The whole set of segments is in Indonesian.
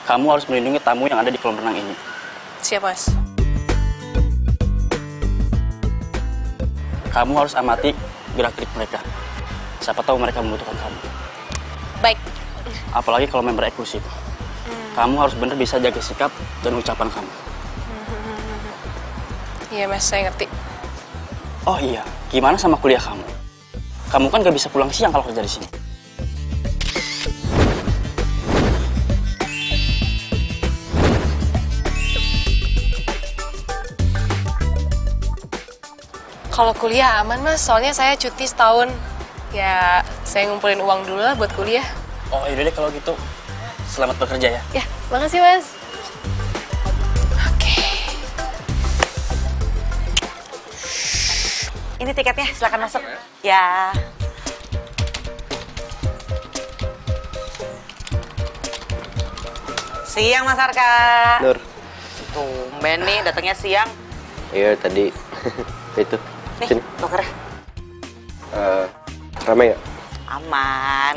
Kamu harus melindungi tamu yang ada di kolam renang ini. Siap, Mas. Kamu harus amati gerak-gerik mereka. Siapa tahu mereka membutuhkan kamu. Baik. Apalagi kalau member eksklusif. Kamu harus benar bisa jaga sikap dan ucapan kamu. Iya, Mas, saya ngerti. Oh iya, gimana sama kuliah kamu? Kamu kan gak bisa pulang siang kalau kerja di sini. Kalau kuliah aman, Mas. Soalnya saya cuti setahun. Ya, saya ngumpulin uang dulu lah buat kuliah. Oh yaudah deh kalau gitu. Selamat bekerja ya. Ya, makasih, Mas. Oke. Ini tiketnya, silakan masuk. Ya. Siang, Mas Arka. Nur. Tumben nih, datangnya siang. Iya tadi. Itu. Nih, Sini. tukernya. Ramai nggak? Aman.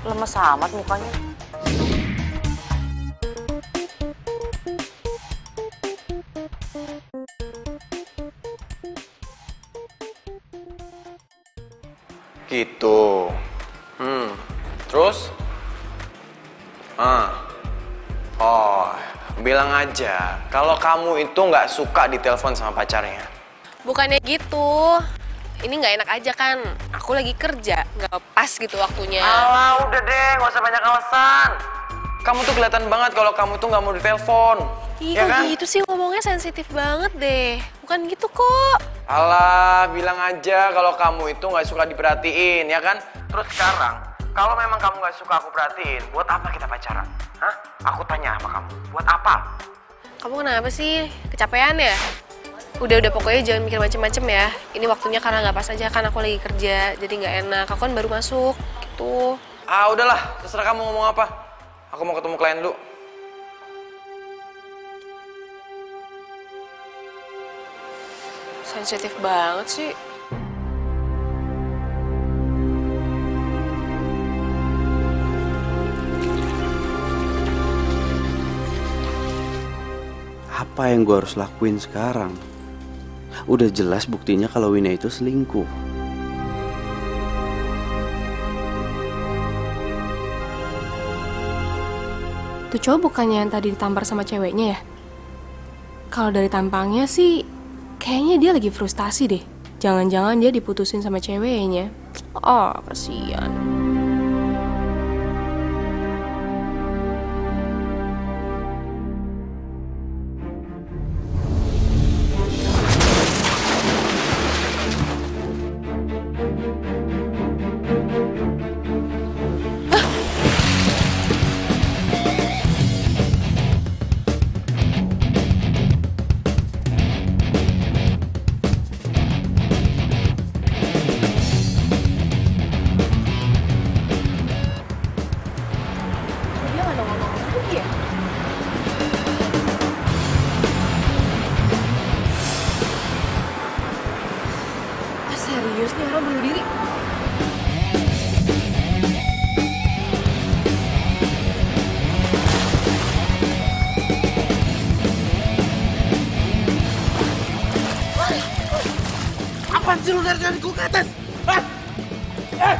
Lemes amat mukanya. Gitu. Terus? Oh, bilang aja kalau kamu itu nggak suka ditelepon sama pacarnya. Bukannya gitu. Ini nggak enak aja kan. Aku lagi kerja, nggak pas gitu waktunya. Alah, udah deh, nggak usah banyak alasan. Kamu tuh kelihatan banget kalau kamu tuh nggak mau ditelepon. Ih, Ya kok kan? gitu sih ngomongnya sensitif banget deh. Bukan gitu kok. Alah, bilang aja kalau kamu itu nggak suka diperhatiin, ya kan? Terus sekarang, kalau memang kamu nggak suka aku perhatiin, buat apa kita pacaran? Hah? Aku tanya sama kamu, buat apa? Kamu kenapa sih? Kecapean ya? Udah pokoknya jangan mikir macem-macem ya. Ini waktunya karena nggak pas aja kan aku lagi kerja, jadi nggak enak. Aku kan baru masuk, gitu. Ah, udahlah, terserah kamu ngomong apa. Aku mau ketemu klien dulu. Sensitif banget sih. Apa yang gue harus lakuin sekarang? Udah jelas buktinya kalau Wina itu selingkuh. Tuh cowok bukannya yang tadi ditampar sama ceweknya ya? Kalau dari tampangnya sih, kayaknya dia lagi frustasi deh. Jangan-jangan dia diputusin sama ceweknya. Oh, kasihan. Dia nggak nongol-nongol lagi ya? Ah, serius nih orang bunuh diri? Apaan sih lu dari gue ke atas? Hah? Eh!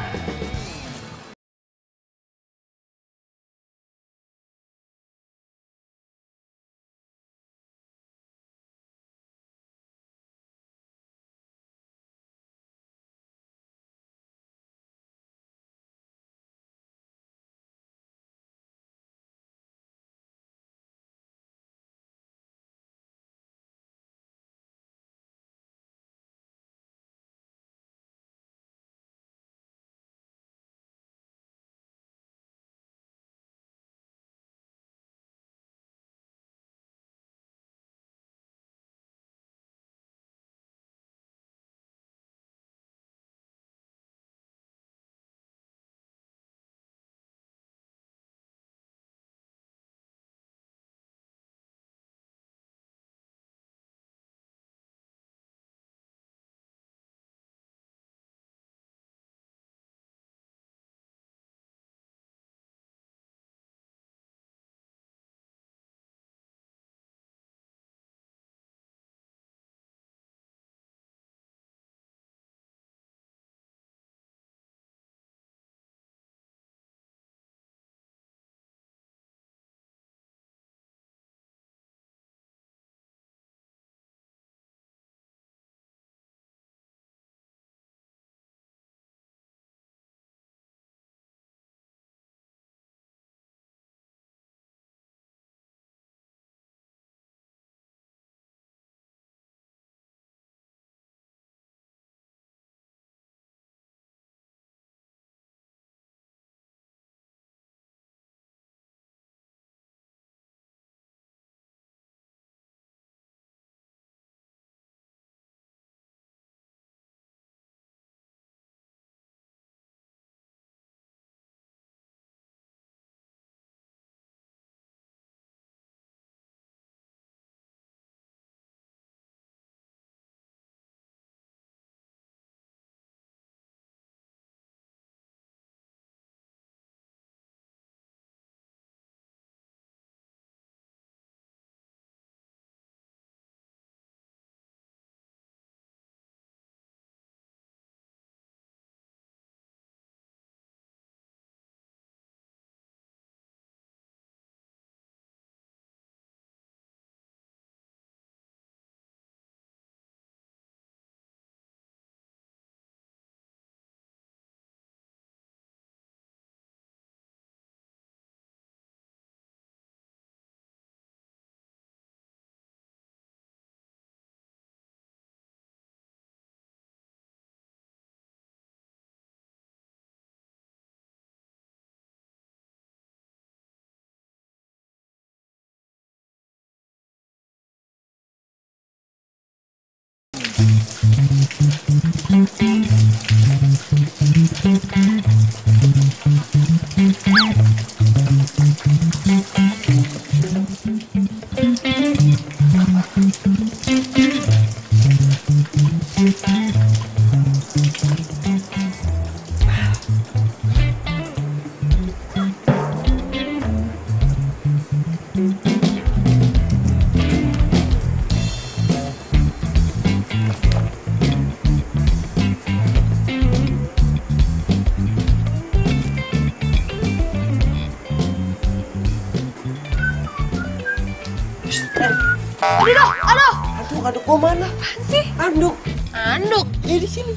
Anduk gua mana? Apaan sih? Anduk. Anduk? Ya di sini.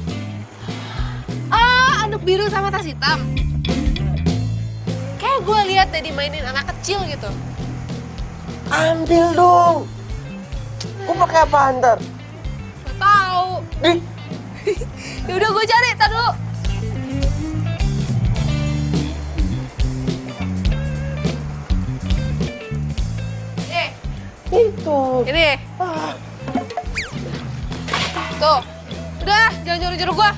Ah, anduk biru sama tas hitam. Kayak gue lihat tadi mainin anak kecil gitu. Ambil dong. Gua pakai apa ntar? Gak tahu. Nih. Ya udah gue cari, tar dulu. Itu. Ini. Tuh. Udah, jangan nyuruh-nyuruh gue.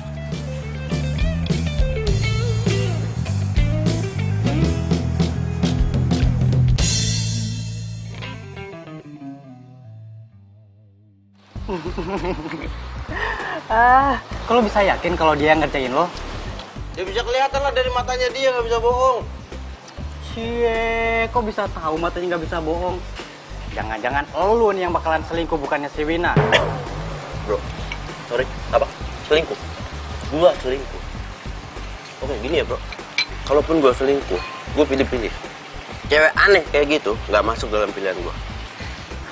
Kok lo bisa yakin kalau dia yang ngerjain lo? Ya bisa kelihatan lah dari matanya dia, nggak bisa bohong. Cie, kok bisa tahu matanya nggak bisa bohong? Jangan-jangan lo nih yang bakalan selingkuh bukannya si Wina. Bro, sorry, apa? Selingkuh? Gua selingkuh. Oke, gini ya bro. Kalaupun gua selingkuh, gua pilih-pilih. Cewek aneh kayak gitu, nggak masuk dalam pilihan gua.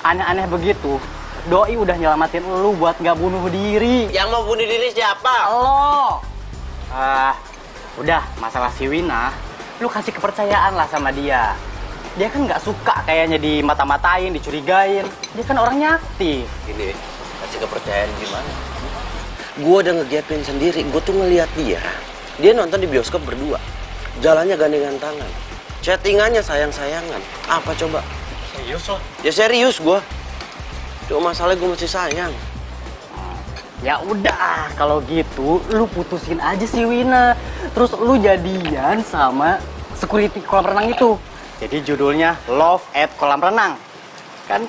Aneh-aneh begitu, Doi udah nyelamatin lu buat nggak bunuh diri. Yang mau bunuh diri siapa? Lo. Udah, masalah si Wina, lu kasih kepercayaan lah sama dia. Dia kan nggak suka kayaknya dimata-matain, dicurigain. Dia kan orangnya aktif. Gini, kasih kepercayaan gimana? Gua udah ngegapin sendiri, gua tuh ngeliat dia. Dia nonton di bioskop berdua. Jalannya gandengan tangan. Chattingannya sayang-sayangan. Apa coba? Serius lo? Ya serius gua. Cuma masalahnya gua masih sayang. Ya udah, kalau gitu lu putusin aja si Wina. Terus lu jadian sama security kolam renang itu. Jadi judulnya Love at Kolam Renang. Kan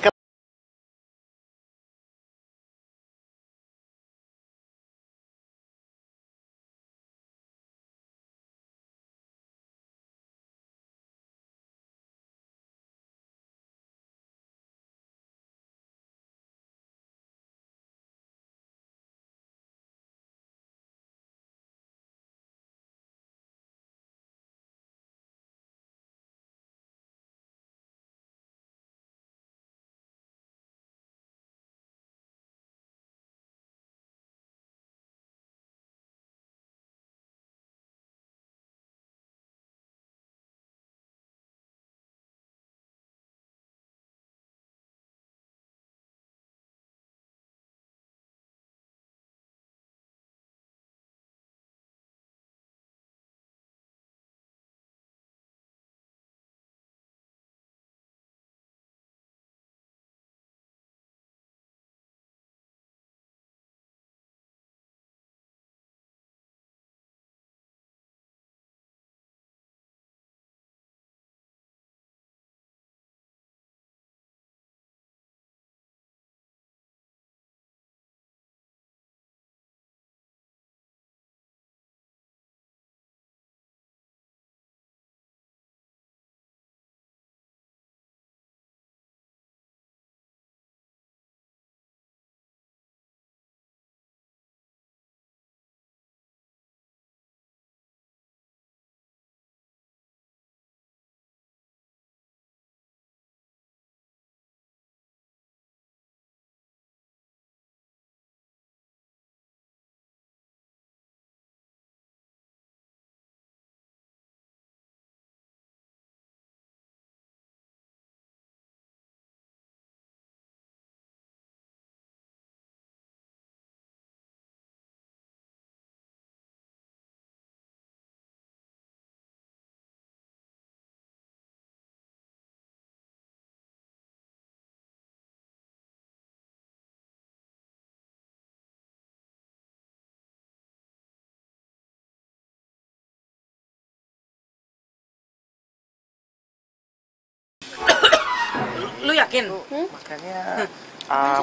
Yakin? Makannya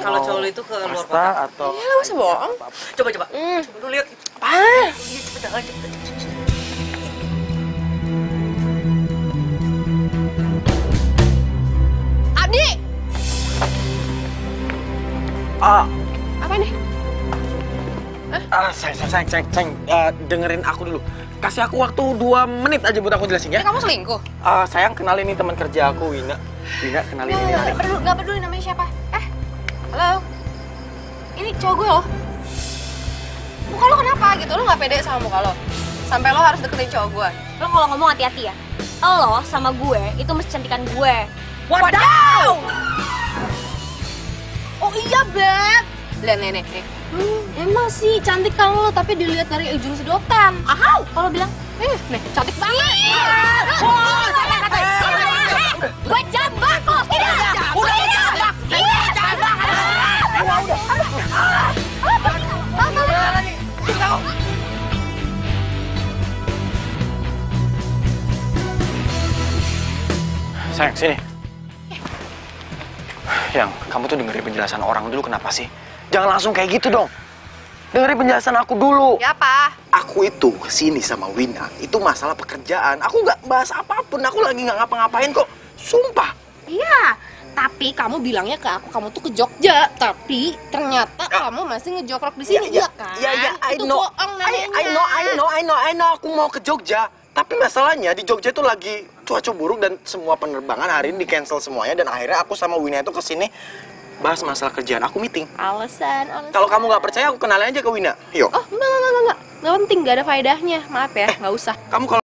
Kalau cowok lu itu ke luar pasta kota. atau Ya lah, masa bohong. Coba. Coba lu lihat. Ah, Cepet jangan cepet. Abdi! Apa nih? sayang, dengerin aku dulu. Kasih aku waktu 2 menit aja buat aku jelasin ya. Kamu selingkuh? Sayang, kenalin ini teman kerja aku, Wina. Wina, kenalin ini Arif. Gak peduli namanya siapa. Halo? Ini cowok gue loh. Muka lo kenapa gitu? Lo gak pede sama muka lo? Sampai lo harus deketin cowok gue. Lo kalau ngomong hati-hati ya. Lo sama gue itu mesti cantikan gue. Wadaw! Oh iya, Beb. Lihat nih. Emang sih cantik kan lo, tapi dilihat dari ujung sedotan. Ahau! Kalau bilang, Nih, cantik banget. gue jambak lo. Udah jambak. Sayang, sini. Yang, kamu tuh dengerin penjelasan orang dulu, kenapa sih? Jangan langsung kayak gitu dong. Dengerin penjelasan aku dulu. Ya apa? Aku itu kesini sama Wina, itu masalah pekerjaan. Aku nggak bahas apapun, aku lagi nggak ngapa-ngapain kok. Sumpah. Iya. Tapi kamu bilangnya ke aku kamu tuh ke Jogja, tapi ternyata kamu masih ngejogrok di sini, iya kan? Iya, I Itu know. bohong namanya. I know, aku mau ke Jogja. Tapi masalahnya di Jogja itu lagi cuaca buruk dan semua penerbangan hari ini di-cancel semuanya. Dan akhirnya aku sama Wina itu kesini bahas masalah kerjaan. Aku meeting. Alasan. Kalau kamu nggak percaya, aku kenalin aja ke Wina. Yuk. Oh, enggak. Nggak penting, nggak ada faedahnya. Maaf ya, nggak usah. Kamu kalau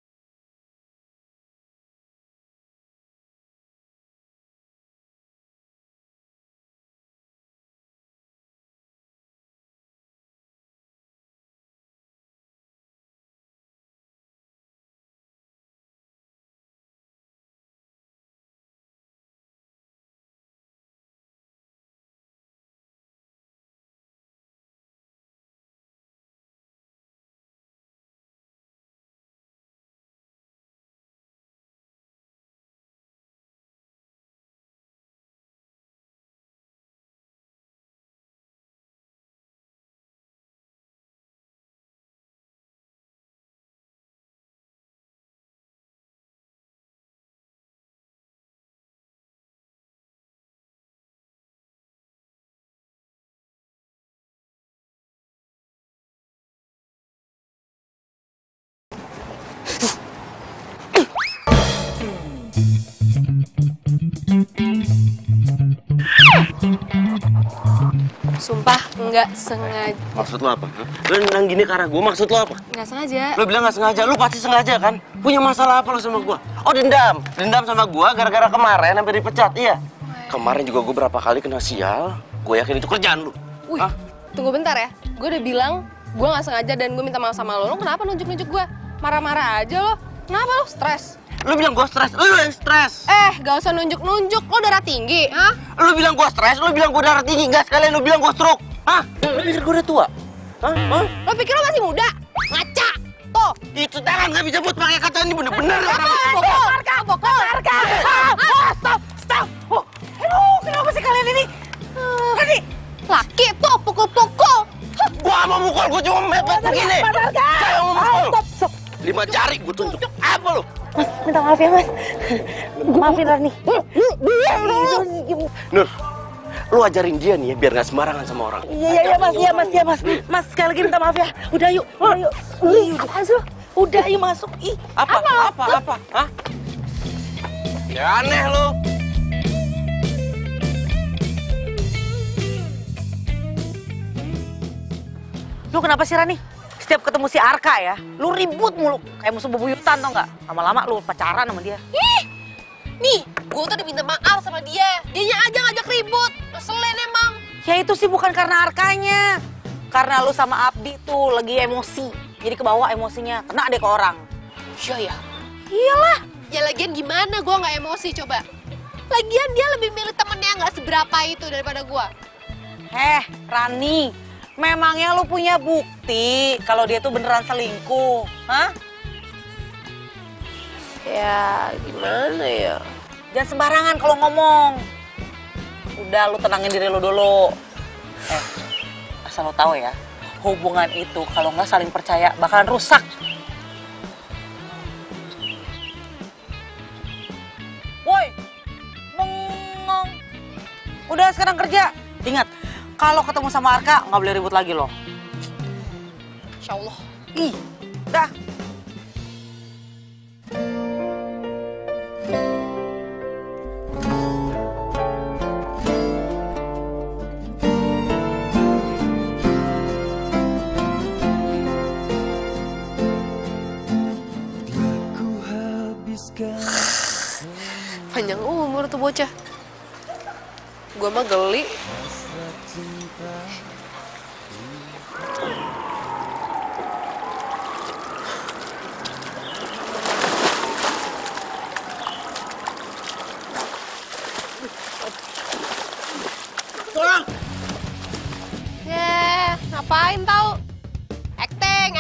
Sumpah, nggak sengaja. Maksud lo apa? Lo nendang gini ke arah gue, maksud lo apa? Nggak sengaja. Lo bilang nggak sengaja, lo pasti sengaja kan? Punya masalah apa lo sama gue? Oh, dendam. Dendam sama gue gara-gara kemarin sampai dipecat, iya? Kemarin juga gue berapa kali kena sial. Gue yakin itu kerjaan lo. Wih, tunggu bentar ya. Gue udah bilang gue nggak sengaja dan gue minta maaf sama lo. Lo kenapa nunjuk-nunjuk gue? Marah-marah aja lo. Kenapa lo stres? Lo bilang gue stres, lo yang stres. Gak usah nunjuk-nunjuk. Lo darah tinggi, hah? Lo bilang gue stres, lo bilang gue darah tinggi. Nggak sekalian lo bilang gue stroke. Hah? Lo pikir gue udah tua? Hah? Lo pikir lo masih muda? Ngaca! Tuh! Itu tangan nggak bisa buat pakai kata ini bener-bener orang. Pokok! Stop! Aduh, kenapa sih kalian ini? Tadi! Laki tuh, pukul-pukul! Gua mau mukul, gua cuma mepet begini. Saya mau mukul. Stop! 5 jari gua tunjuk. Apa lo? Mas, minta maaf ya, Mas. Maafin Rani. Nur, lu ajarin dia nih ya biar nggak sembarangan sama orang. Iya Mas. Mas sekali lagi minta maaf ya. Udah yuk. Udah yuk masuk. Ih, Apa? Hah? Ya aneh lu. Lu kenapa sih Rani? Setiap ketemu si Arka ya, lu ribut mulu. Kayak musuh bebuyutan tau nggak? Lama-lama lu pacaran sama dia. Nih, gue tuh udah minta maaf sama dia. Dianya aja ngajak ribut. Ngeselin emang. Ya itu sih bukan karena Arkanya. Karena lu sama Abdi tuh lagi emosi. Jadi kebawa emosinya, kena deh ke orang. Iya ya? Iyalah. Ya lagian gimana gue nggak emosi coba? Lagian dia lebih milih temennya nggak seberapa itu daripada gue. Rani, memangnya lu punya bukti kalau dia tuh beneran selingkuh? Hah? Ya gimana ya? Jangan sembarangan kalau ngomong. Udah, lu tenangin diri lu dulu. Asal lo tahu ya, hubungan itu kalau nggak saling percaya bakalan rusak. Woi, bengong. Udah sekarang kerja. Ingat, kalau ketemu sama Arka nggak boleh ribut lagi loh. Insya Allah. Ih, dah. Panjang umur tuh bocah. Gua mah geli. Ngapain tau? Acting.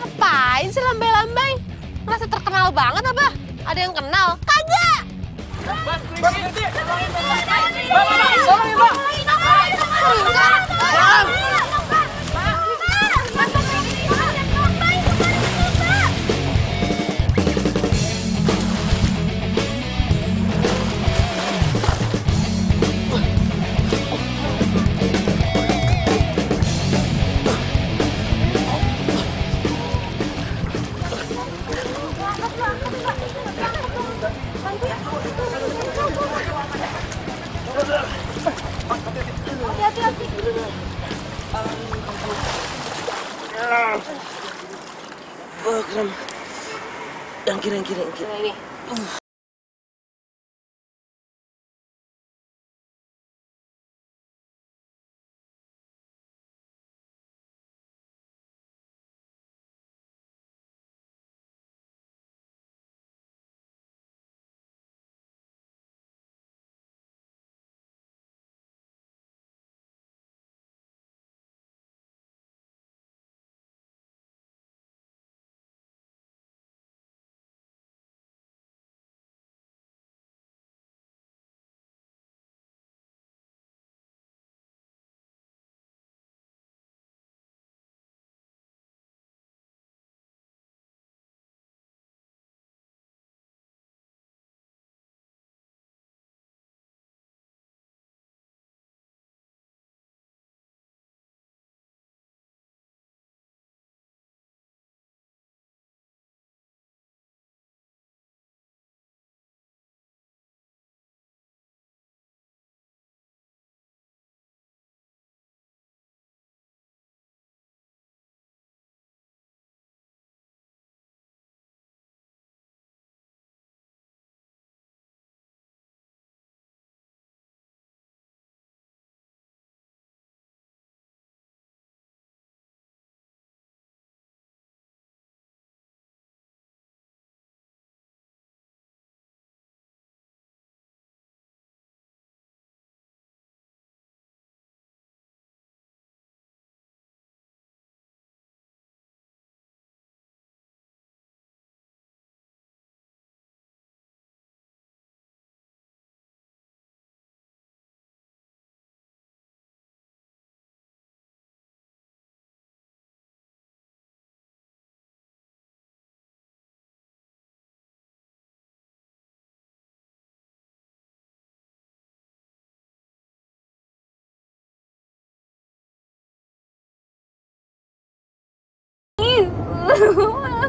Ngapain sih lambai-lambai? Merasa terkenal banget apa? Ada yang kenal? Kagak! Yang kiri. Ini.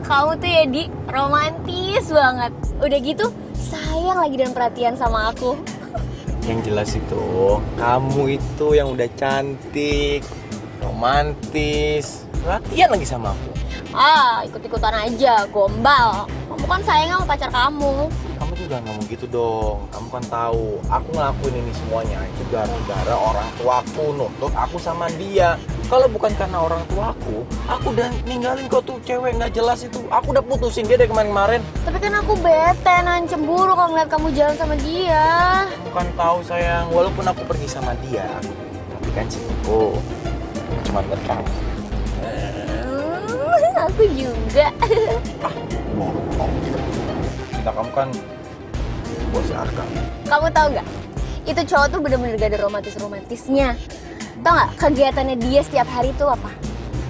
Kamu tuh ya, Di, romantis banget. Udah gitu, sayang lagi dan perhatian sama aku. Yang jelas itu, kamu itu yang udah cantik, romantis, perhatian lagi sama aku. Ikut-ikutan aja, gombal. Kamu kan sayang sama pacar kamu. Kamu juga nggak mau gitu dong. Kamu kan tahu, aku ngelakuin ini semuanya itu gara-gara orang tuaku nuntut aku sama dia. Kalau bukan karena orang tuaku udah ninggalin kau tuh cewek nggak jelas itu. Aku udah putusin dia dari kemarin-kemarin. Tapi kan aku bete, cemburu kalau ngeliat kamu jalan sama dia. Bukan tahu sayang, walaupun aku pergi sama dia, tapi kan cintaku cuma buat kamu. Aku juga. Bohong. cinta kamu kan buat si Arka. Kamu tahu nggak? Itu cowok tuh bener-bener gak ada romantis-romantisnya. Tau nggak kegiatannya dia setiap hari tuh apa?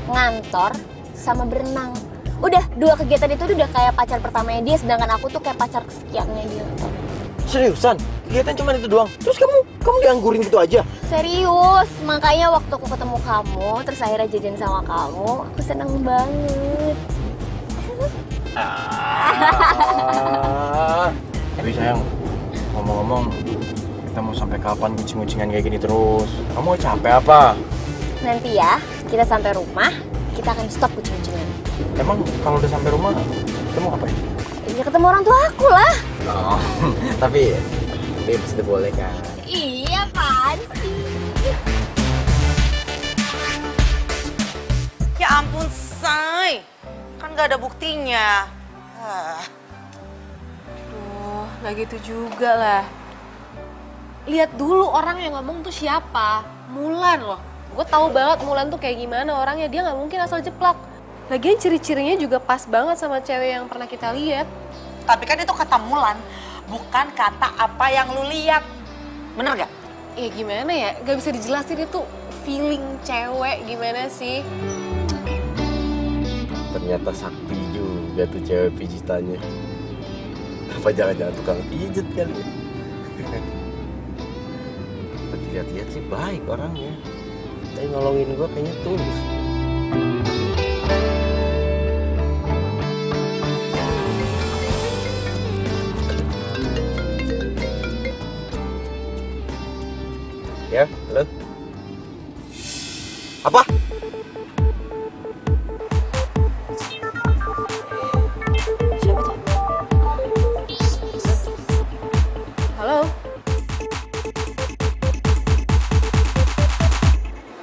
Ngantor sama berenang. Udah, 2 kegiatan itu udah kayak pacar pertamanya dia, sedangkan aku tuh kayak pacar kesekiannya dia. Seriusan? Kegiatan cuma itu doang? Terus kamu dianggurin gitu aja? Serius, makanya waktu aku ketemu kamu, terus akhirnya jadian sama kamu, aku seneng banget. Tapi sayang, ngomong-ngomong, kita mau sampai kapan kucing-kucingan kayak gini terus? Kamu capek apa? Nanti ya, kita sampai rumah, kita akan stop kucing-kucingan. Emang kalau udah sampai rumah, kita mau ngapain? Ya ketemu orang tua aku lah. Oh, tapi babes udah boleh kan? Iya, apaan sih? Ya ampun, Say. Kan gak ada buktinya. Duh, nggak gitu juga lah. Lihat dulu orang yang ngomong tuh siapa. Mulan loh. Gue tahu banget Mulan tuh kayak gimana orangnya. Dia nggak mungkin asal jeplak. Lagian ciri-cirinya juga pas banget sama cewek yang pernah kita lihat. Tapi kan itu kata Mulan, bukan kata apa yang lu lihat. Bener gak? Ya gimana ya, gak bisa dijelasin itu feeling cewek gimana sih. Ternyata sakti juga tuh cewek pijitannya. Apa jangan-jangan tukang pijet kali ya? Lihat-lihat sih baik orangnya. Tapi nolongin gue kayaknya tulus. Ya, halo? Apa? Siapa tuh? Halo?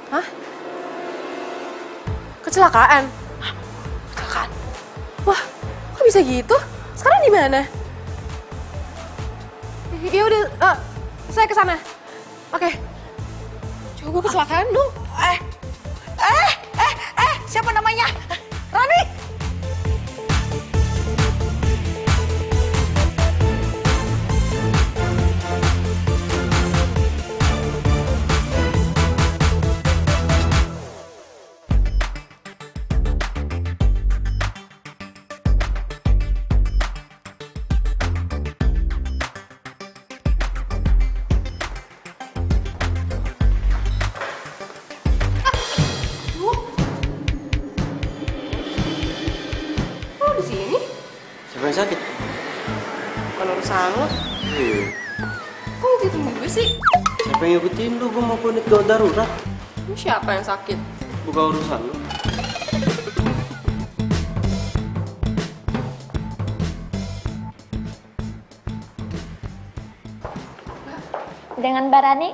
Hah? Kecelakaan? Kecelakaan. Wah, kok bisa gitu? Sekarang di mana? Ya udah, saya ke sana. Oke. Coba kecelakaan dong. Siapa namanya? Rani. Kok di sini? Siapa yang sakit? Bukan urusan lo. Iya. Kok ngikutin gue sih? Siapa yang ngikutin lu? Gue mau unit gawat darurat. Ini siapa yang sakit? Bukan urusan lu. Dengan Mbak Rani,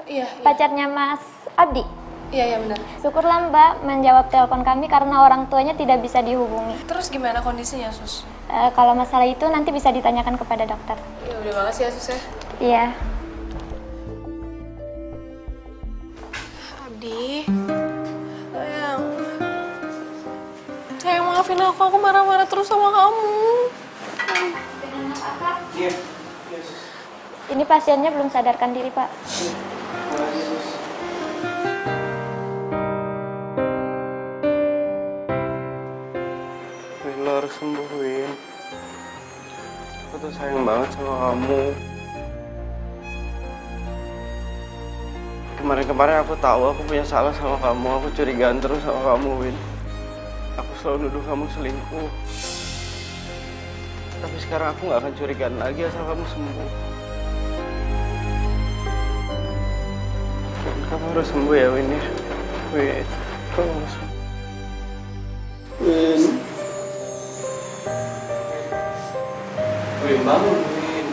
Iya, pacarnya Mas Abdi. iya benar. Syukurlah Mbak menjawab telepon kami karena orang tuanya tidak bisa dihubungi. Terus gimana kondisinya, Sus? Kalau masalah itu nanti bisa ditanyakan kepada dokter. Ya udah, makasih ya, Sus ya. Iya. Abdi. Sayang, maafin aku marah-marah terus sama kamu. Iya. Ini pasiennya belum sadarkan diri, Pak. Win, lo harus sembuh, Win. Aku tuh sayang banget sama kamu. Kemarin-kemarin aku tahu aku punya salah sama kamu. Aku curigaan terus sama kamu, Win. Aku selalu nuduh kamu selingkuh. Tapi sekarang aku gak akan curigaan lagi asal kamu sembuh. Kamu harus sembuh ya, Win ya. Win, kamu harus sembuh. Win. Win, bangun, Win.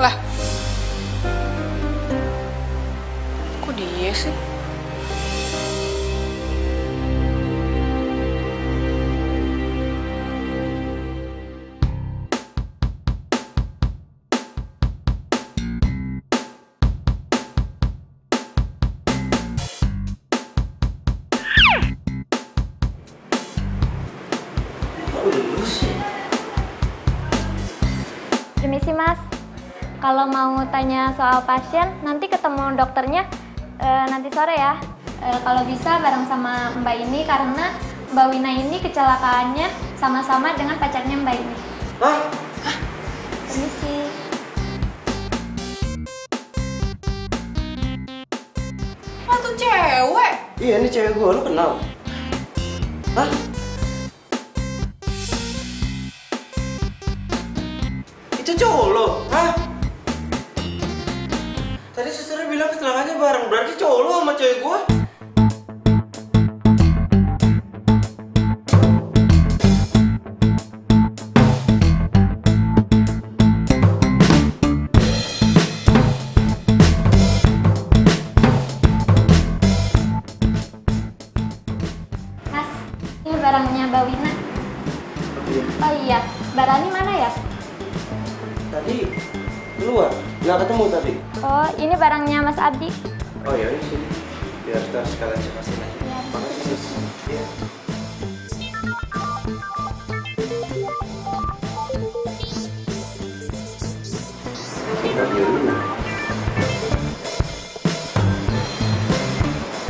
Lah. Kok dia sih? Permisi Mas, kalau mau tanya soal pasien, nanti ketemu dokternya nanti sore ya. Kalau bisa bareng sama Mbak ini karena Mbak Wina ini kecelakaannya sama-sama dengan pacarnya Mbak ini. Hah? Permisi. Lo tuh cewek. Iya, ini cewek gue, lu kenal? Hah? Itu cowok lo? Hah? Tadi susternya bilang kecelakaannya bareng, berarti cowok lo sama cewek gue? Mas, ini barangnya Mbak Wina. Oh iya, Mbak Rani mana ya? Tadi keluar, nggak ketemu tadi. Oh, ini barangnya Mas Abdi. Oh ya, ini sini. Biar kita sekalian cepasin aja. Ya, Makasih, sus. Iya.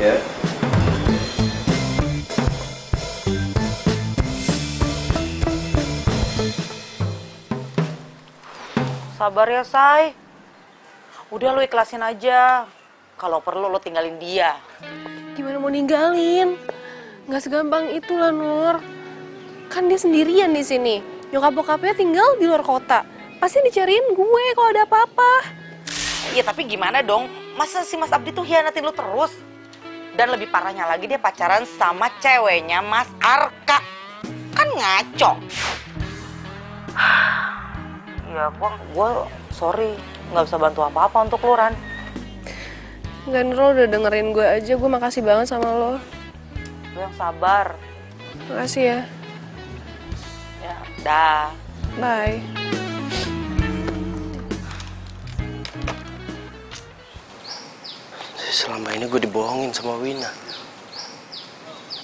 Ya. Sabar ya, Say. Udah lu ikhlasin aja. Kalau perlu lu tinggalin dia. Gimana mau ninggalin? Nggak segampang itu lah, Nur. Kan dia sendirian di sini. Nyokap bokapnya tinggal di luar kota. Pasti dicariin gue kalau ada apa-apa. Iya, tapi gimana dong? Masa si Mas Abdi tuh hianatin lu terus? Dan lebih parahnya lagi dia pacaran sama ceweknya Mas Arka. Kan ngaco. Ya, gua sorry. Nggak bisa bantu apa-apa untuk lu, Ran. Nggak, Nur, lo udah dengerin gue aja. Gue makasih banget sama lo. Lu yang sabar. Makasih ya. Ya, dah. Bye. Selama ini gue dibohongin sama Wina.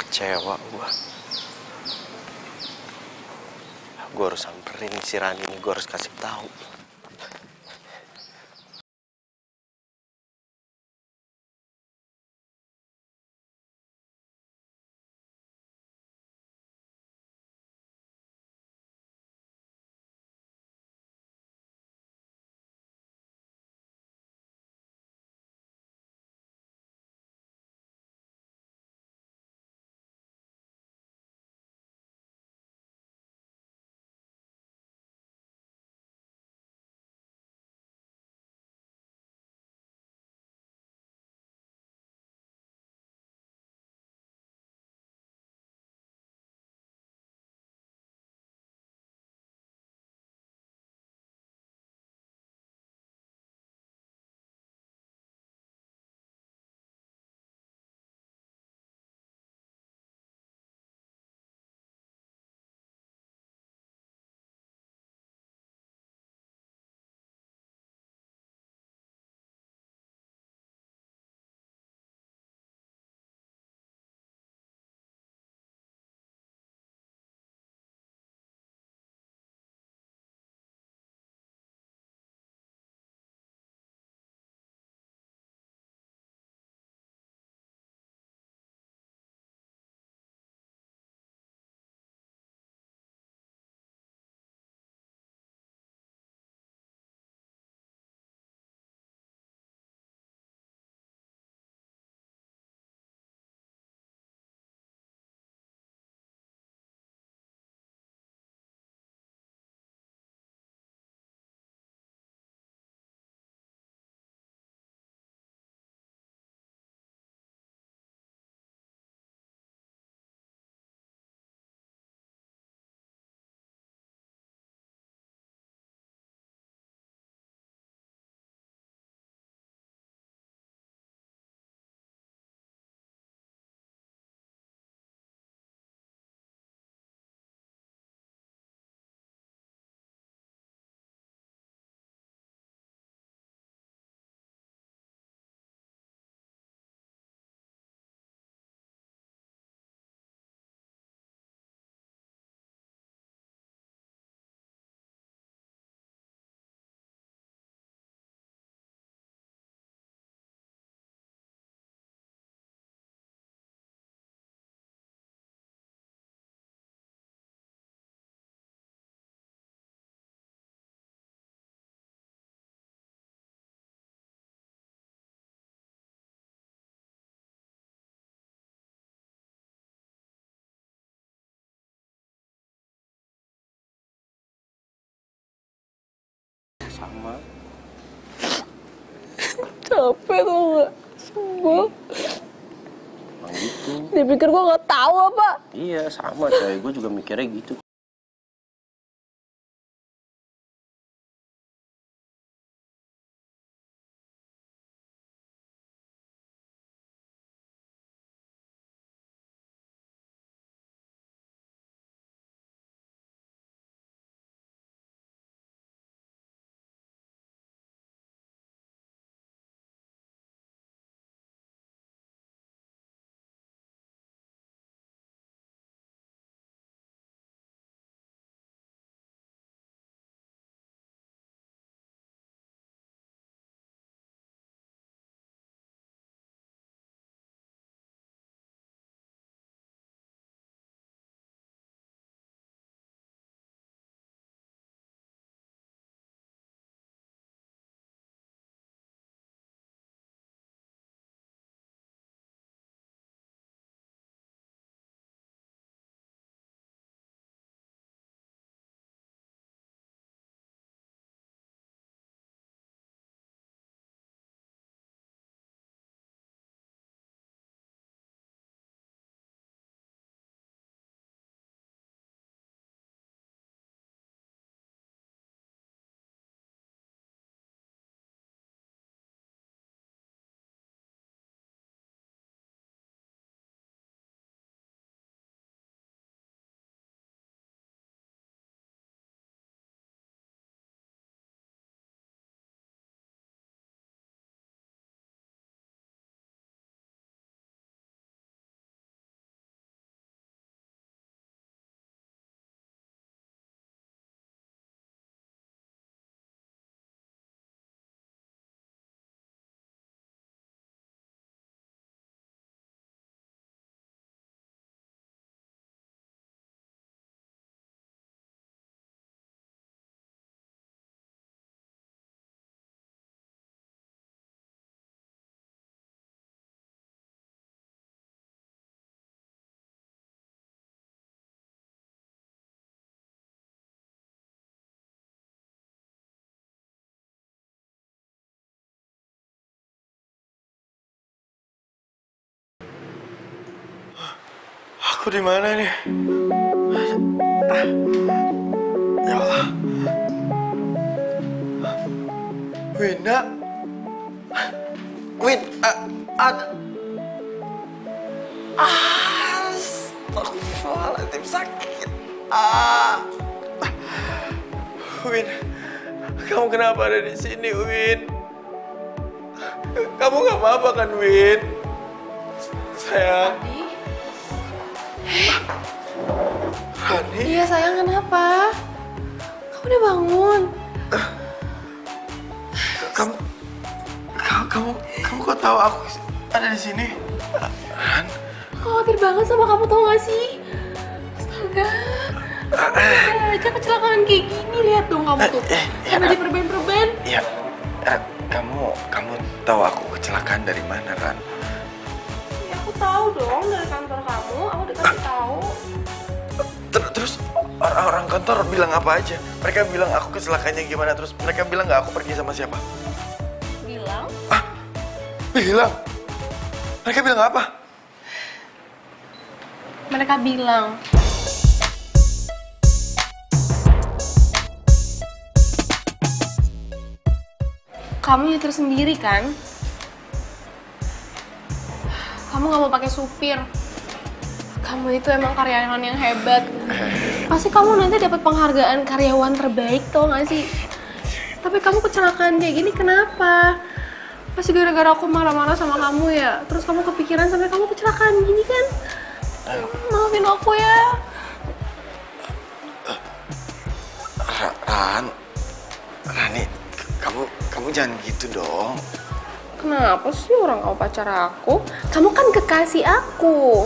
Kecewa gue. Gue harus samperin si Rani ini, gue harus kasih tahu. sama. Capek tuh gak? Sumpah. Emang gitu. Dia pikir gue gak tahu apa? Iya sama coy, gue juga mikirnya gitu. Aku di mana nih? Ya Allah. Wina. Win, ada. Astagfirullahaladzim, sakit. Win, kamu kenapa ada di sini, Win? Kamu nggak apa-apa kan, Win? Sayang. Rani? Iya sayang, kenapa? Kamu udah bangun? Kamu kok tahu aku ada di sini? Ran? Khawatir banget sama kamu, tau gak sih? Astaga. Aja kecelakaan kayak gini, lihat dong kamu tuh. Sampai diperban-perban. Iya. Kamu tahu aku kecelakaan dari mana, Ran? Ya aku tahu dong dari kantor kamu, aku dikasih tahu. Terus orang-orang kantor bilang apa aja? Mereka bilang aku kecelakaannya gimana? Terus mereka bilang nggak aku pergi sama siapa? Bilang? Bilang? Mereka bilang apa? Mereka bilang kamu nyetir sendiri kan? Kamu gak mau pakai supir. Kamu itu emang karyawan yang hebat. Pasti kamu nanti dapat penghargaan karyawan terbaik, tau gak sih? Tapi kamu kecelakaan kayak gini kenapa? Pasti gara-gara aku marah-marah sama kamu ya. Terus kamu kepikiran sampai kamu kecelakaan gini kan? Maafin aku ya. Rani, kamu jangan gitu dong. Kenapa sih orang kamu pacar aku? Kamu kan kekasih aku.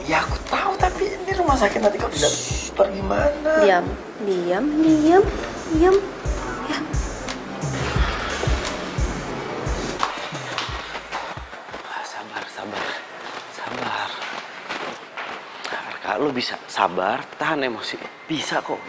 Ya aku tahu, tapi ini rumah sakit, nanti kalau tidak pergi mana? Diam. Ya. Sabar. Arka, lu bisa sabar, tahan emosi. Bisa kok.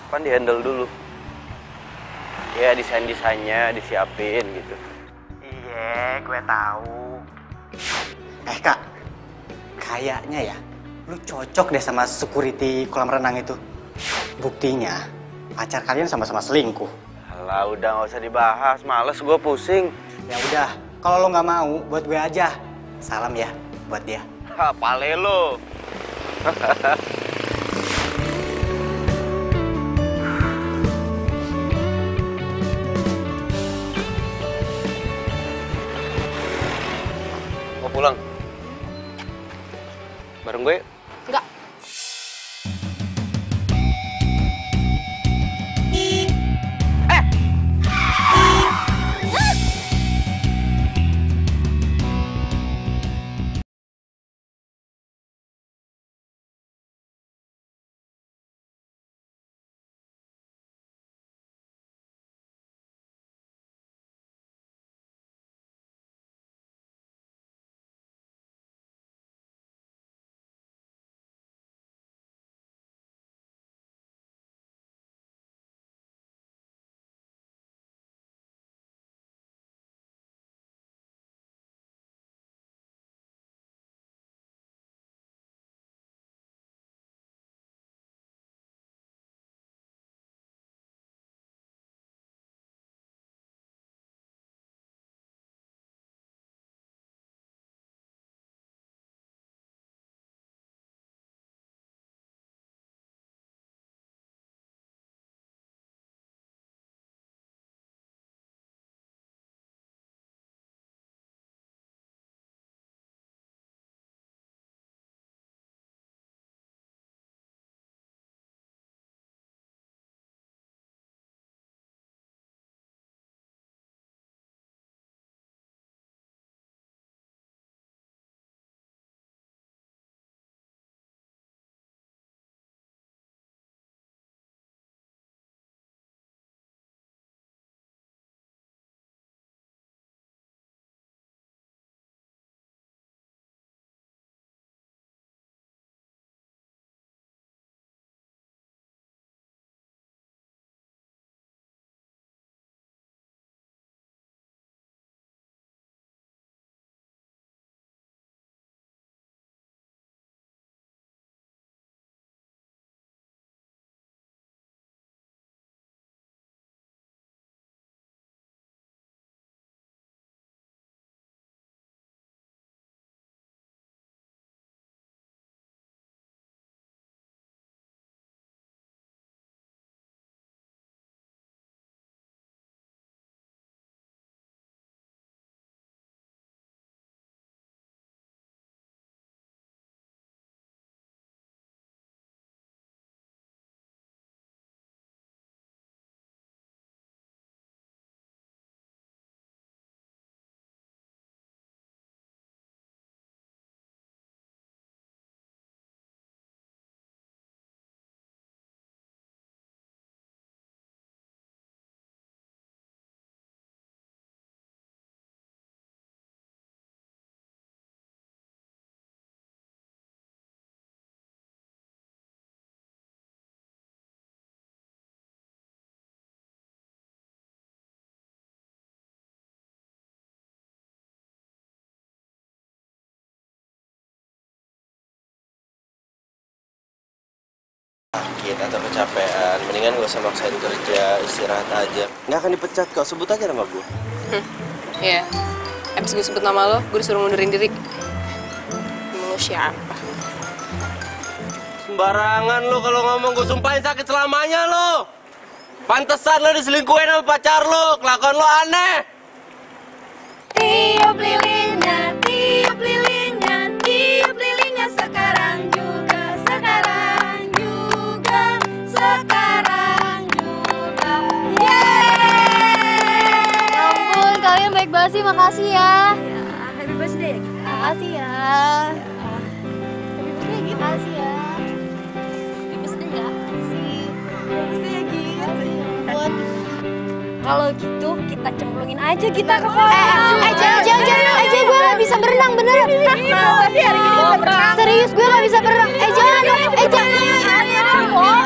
kan di handle dulu. Ya desainnya disiapin gitu. Iya, gue tahu. Kak, kayaknya ya, lu cocok deh sama security kolam renang itu. Buktinya, pacar kalian sama-sama selingkuh. Alah, udah nggak usah dibahas, males gue pusing. Ya udah, kalau lo nggak mau, buat gue aja. Salam ya, buat dia. Ha, pale lo. Mau pulang? Bareng gue? Enggak. Kita atau kecapean, mendingan gak usah maksain kerja, istirahat aja. Nggak akan dipecat kok, sebut aja nama gue. Iya. Abis gue sebut nama lo, gue disuruh mundurin diri. Emang lo siapa? Sembarangan lo kalau ngomong, gue sumpahin sakit selamanya lo. Pantesan lo diselingkuhin sama pacar lo, kelakuan lo aneh. Tiup lilinnya, tiup lilinnya, tiup lilinnya sekarang juga, sekarang juga, sekarang juga. Yeay! Ya ampun, kalian baik banget sih, makasih ya. Ya, happy birthday ya. Makasih ya. Makasih ya. Happy birthday ya. Makasih. Birthday ya, Git. Makasih ya ampun. Kalau gitu kita cemplungin aja kita ke kolam. Jangan, gue gak bisa berenang, beneran. Masa sih hari ini bisa berenang? Serius, gue gak bisa berenang. Jangan dong, jangan. Bohong.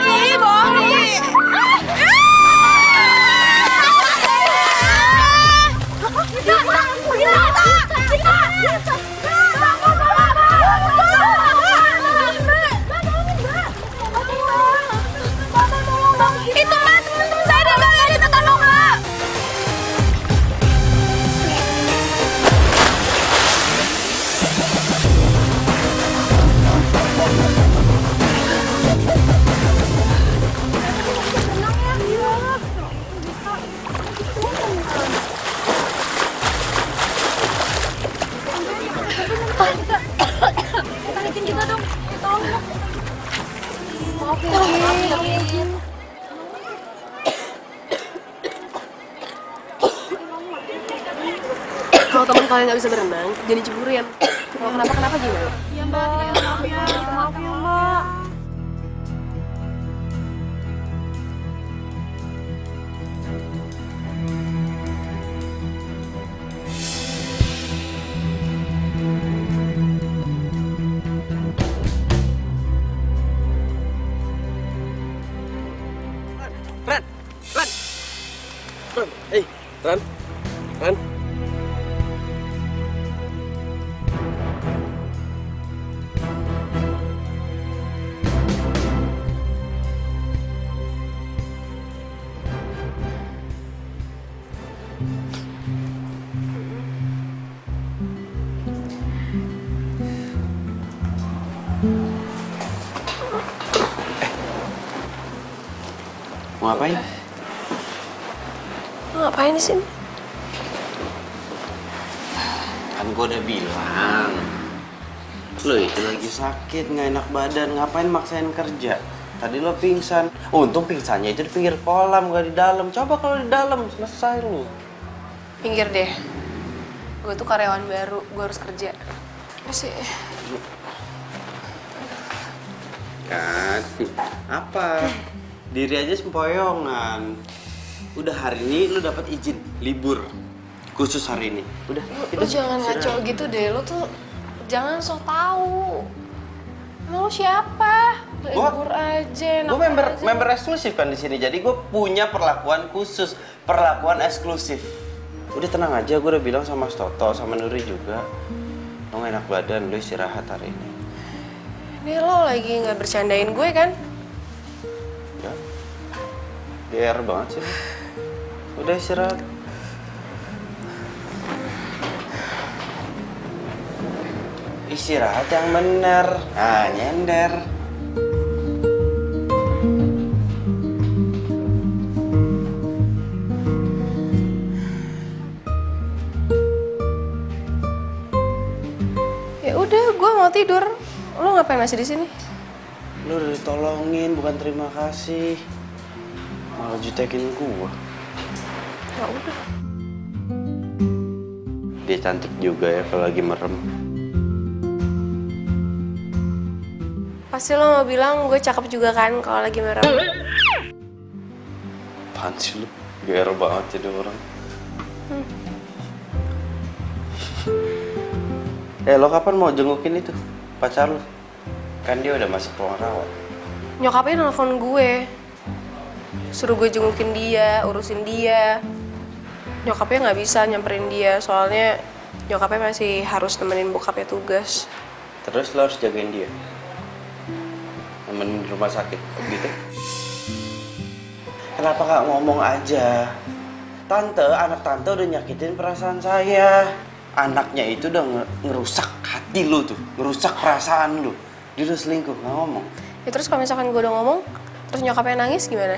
kalian nggak bisa berenang, jadi ceburin. Kalau kenapa gimana? Ya Mbak, maaf ya Mbak. Ran. Mau ngapain? Lo ngapain di sini? Kan gue udah bilang, lo itu lagi sakit, nggak enak badan, ngapain maksain kerja? Tadi lo pingsan. Untung pingsannya itu di pinggir kolam, nggak di dalam. Coba kalau di dalam, selesai lo. Pinggir deh. Gue tuh karyawan baru, gue harus kerja. Sih. Kan, apa? Diri aja sempoyongan. Udah hari ini lo dapat izin libur khusus hari ini. Udah. Lu jangan ngaco gitu deh. Lu tuh jangan sok tahu. Emang lu siapa? Libur aja. Gue member eksklusif kan di sini. Jadi gue punya perlakuan khusus, perlakuan eksklusif. Udah tenang aja, gue udah bilang sama Mas Toto, sama Nuri juga. Lo gak enak badan, lo istirahat hari ini. Ini lo lagi nggak bercandain gue kan? Ya, GR banget sih. Udah istirahat. Istirahat yang bener. Nah, nyender. Ya udah, gue mau tidur. Lo ngapain masih di sini? Lu udah ditolongin, bukan terima kasih. Malah jutekin gua. Ya udah. Dia cantik juga ya kalau lagi merem. Pasti lo mau bilang gue cakep juga kan kalau lagi merem. Apaan sih lu? GR banget jadi orang. Lo kapan mau jengukin itu? Pacar lu? Kan dia udah masuk ruang rawat. Nyokapnya nelfon gue. Suruh gue jengukin dia, urusin dia. Nyokapnya nggak bisa nyamperin dia, soalnya nyokapnya masih harus nemenin bokapnya tugas. Terus lo harus jagain dia? Nemenin rumah sakit, gitu? Kenapa gak ngomong aja? Tante, anak tante udah nyakitin perasaan saya. Anaknya itu udah ngerusak hati lu tuh, ngerusak perasaan lu. Dia udah selingkuh, gak ngomong. Ya terus kalau misalkan gue udah ngomong, terus nyokapnya nangis gimana?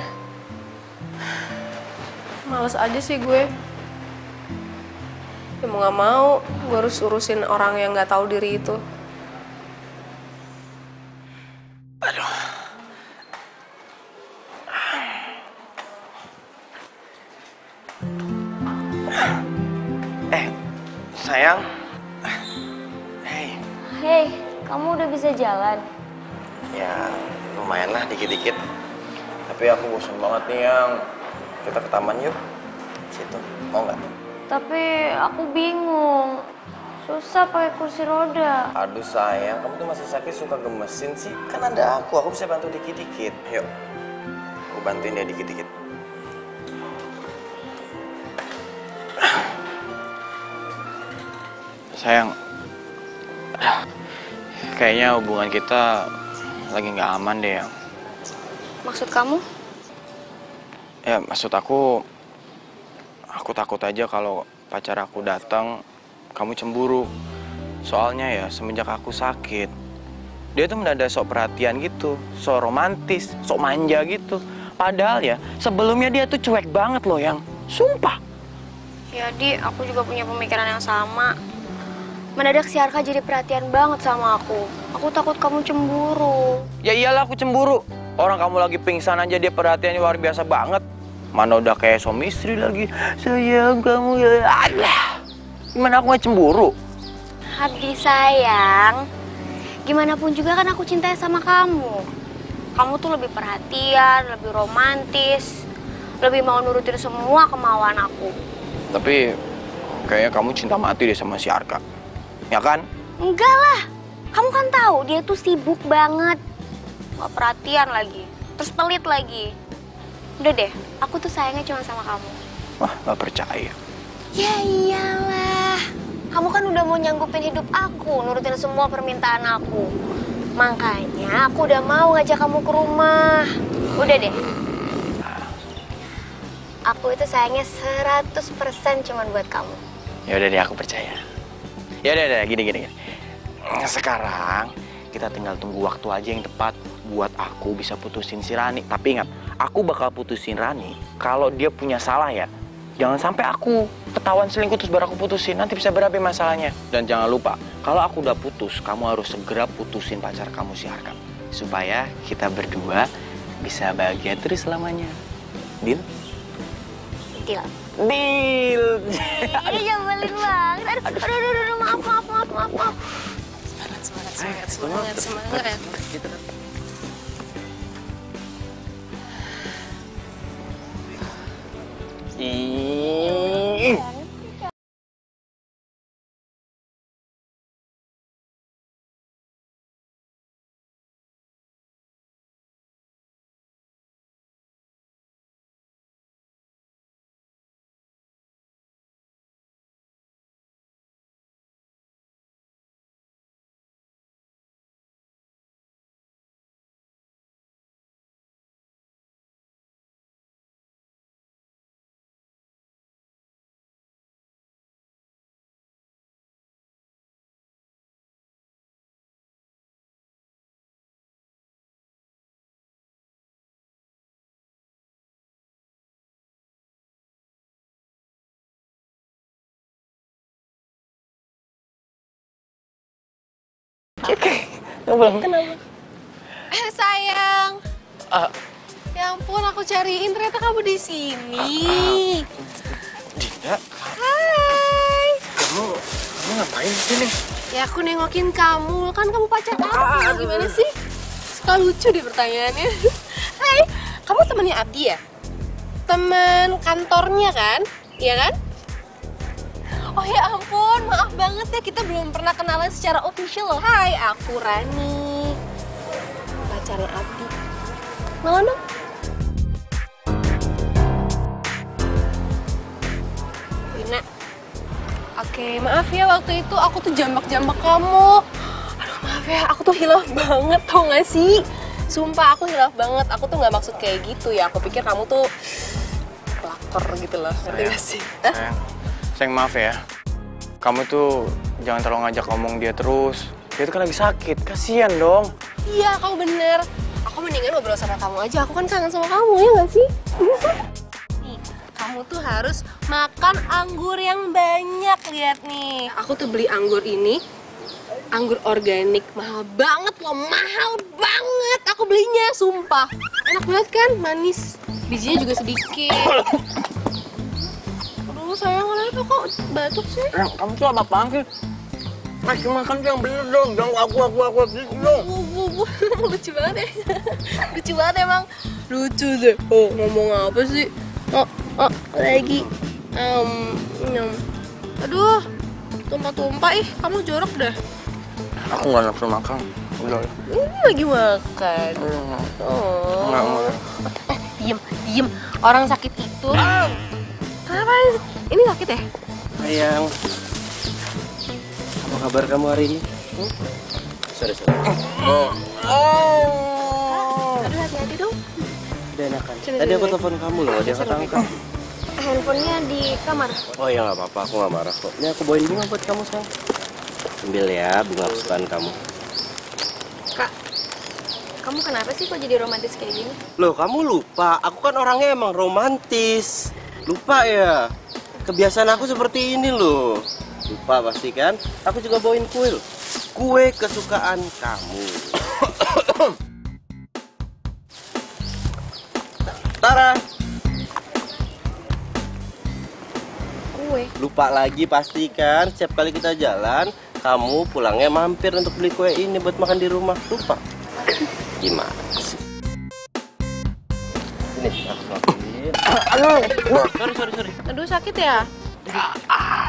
Males aja sih gue. Ya mau gak mau, gue harus urusin orang yang gak tahu diri itu. Aduh. Sayang. Hei, kamu udah bisa jalan? Ya, lumayan lah dikit-dikit. Tapi aku bosan banget nih, Yang. Kita ke taman yuk. Situ, mau nggak? Tapi aku bingung. Susah pakai kursi roda. Aduh sayang, kamu tuh masih sakit suka gemesin sih. Kan ada aku bisa bantu dikit-dikit. Yuk, aku bantuin ya dikit-dikit. Sayang, kayaknya hubungan kita lagi nggak aman deh, Yang. Maksud kamu? Ya, maksud aku takut aja kalau pacar aku datang, kamu cemburu. Soalnya ya, semenjak aku sakit, dia tuh mendadak sok perhatian gitu, sok romantis, sok manja gitu. Padahal ya, sebelumnya dia tuh cuek banget loh, Yang. Sumpah. Ya, Di, aku juga punya pemikiran yang sama. Mendadak si Arka jadi perhatian banget sama aku. Aku takut kamu cemburu. Ya iyalah aku cemburu. Orang kamu lagi pingsan aja dia perhatiannya luar biasa banget. Mana udah kayak suami istri lagi. Sayang kamu ya. Alah. Gimana aku nggak cemburu? Habis sayang, gimana pun juga kan aku cinta sama kamu. Kamu tuh lebih perhatian, lebih romantis, lebih mau nurutin semua kemauan aku. Tapi kayaknya kamu cinta mati deh sama si Arka, ya kan? Enggak lah, kamu kan tahu dia tuh sibuk banget, gak perhatian lagi, terus pelit lagi. Udah deh, aku tuh sayangnya cuma sama kamu. Wah, nggak percaya. Ya iyalah, kamu kan udah mau nyanggupin hidup aku, nurutin semua permintaan aku. Makanya aku udah mau ngajak kamu ke rumah. Udah deh. Aku itu sayangnya 100% cuman buat kamu. Ya udah deh, aku percaya. Ya udah, gini. Sekarang kita tinggal tunggu waktu aja yang tepat buat aku bisa putusin si Rani. Tapi ingat, aku bakal putusin Rani kalau dia punya salah ya. Jangan sampai aku ketahuan selingkuh terus baru aku putusin. Nanti bisa berabe masalahnya. Dan jangan lupa, kalau aku udah putus, kamu harus segera putusin pacar kamu si Arka. Supaya kita berdua bisa bahagia terus selamanya. Deal? Deal. Deal! Iya, nyebelin banget. Aduh, maaf. Semangat. Kenapa? Sayang. Ya ampun, aku cariin ternyata kamu di sini. Dinda, Hai. kamu ngapain di sini? Ya aku nengokin kamu, kan kamu pacar aku. Gimana sih? Suka lucu deh pertanyaannya. Hai, kamu temennya Abdi ya? Temen kantornya kan? Iya kan? Oh ya ampun, maaf banget ya kita belum pernah kenalan secara official loh. Hai, aku Rani, pacarnya Abdi. Mau dong? Wina. Oke, maaf ya waktu itu aku tuh jambak-jambak kamu. Aduh maaf ya, aku tuh hilaf banget tau gak sih? Sumpah aku hilaf banget, aku tuh gak maksud kayak gitu ya. Aku pikir kamu tuh pelakor gitu loh, ngerti gak sih? Sayang maaf ya. Kamu tuh jangan terlalu ngajak ngomong dia terus. Dia tuh kan lagi sakit, kasihan dong. Iya, kamu bener. Aku mendingan ngobrol sama kamu aja, aku kan kangen sama kamu, ya gak sih? Nih, kamu tuh harus makan anggur yang banyak, lihat nih. Aku tuh beli anggur ini, anggur organik, mahal banget loh, mahal banget. Aku belinya, sumpah. Enak banget kan, manis. Bijinya juga sedikit. Aduh, sayang, kenapa kok batuk sih? Kamu tuh apa-apaan sih? Masih makan tuh yang bener dong, jangan aku gitu dong. Lucu banget ya. Lucu banget emang. Lucu deh. Oh, ngomong apa sih? Lagi. Aduh, tumpah-tumpah ih, kamu jorok dah. Aku nggak nafsu makan. Udah. Ini lagi makan. Oh. Enggak. Diem. Orang sakit itu. Kenapa? Ini sakit ya? Sayang, apa kabar kamu hari ini? Sorry. Aduh, hati-hati dong. Udah enakan. Tadi aku telepon kamu loh, dia angkat. Handphonenya di kamar. Oh ya nggak apa-apa, aku nggak marah kok. Ini aku bawain bunga buat kamu sayang. Ambil ya bunga kesukaan kamu. Kak, kamu kenapa sih kok jadi romantis kayak gini? Loh kamu lupa, aku kan orangnya emang romantis. Lupa ya? Kebiasaan aku seperti ini loh. Lupa pasti kan? Aku juga bawain kue loh. Kue kesukaan kamu. Tara. Kue. lupa lagi pastikan setiap kali kita jalan, kamu pulangnya mampir untuk beli kue ini buat makan di rumah. Lupa? Gimana sih? Ini aku suapin. Sorry. Aduh, sakit ya?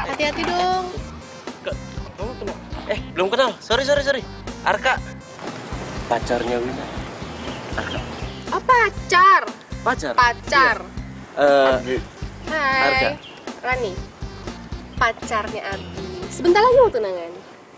Hati-hati dong. Kamu kenal? Belum kenal. Sorry. Arka. Pacarnya Wina. Arka. Oh, pacar. Pacar. Iya. Hai. Arka. Rani. Pacarnya Abi. Sebentar lagi mau tunangan.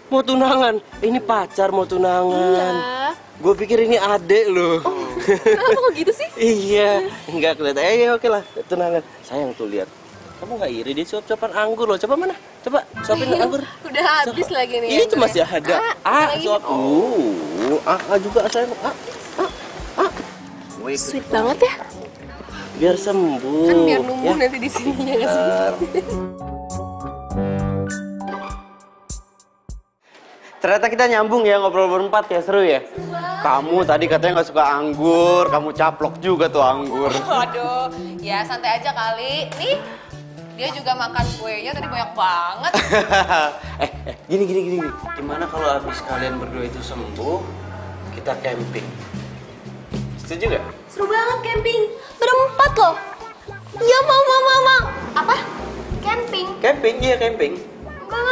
Mau tunangan? Ini pacar mau tunangan. Iya. Gue pikir ini adek loh. Kenapa kok gitu sih? Iya, enggak kelihatan. Ya oke lah, tunangan. Sayang tuh lihat. Kamu nggak iri dia suap-suapan anggur loh. Coba mana? Coba suapin anggur. Udah habis lagi nih. Itu masih ada. Suap. Juga sayang. Sweet banget ya. Biar sembuh. Kan biar numbuh nanti di sininya nggak sih? Ternyata kita nyambung ya, ngobrol berempat ya, seru ya. Kamu tadi katanya nggak suka anggur, kamu caplok juga tuh anggur. Waduh, ya santai aja kali. Nih, dia juga makan kuenya tadi banyak banget. Gini. Gimana kalau habis kalian berdua itu sembuh, kita camping? Setuju gak? Seru banget camping. Berempat loh. Iya mau. Apa? Camping? Camping, iya camping. Enggak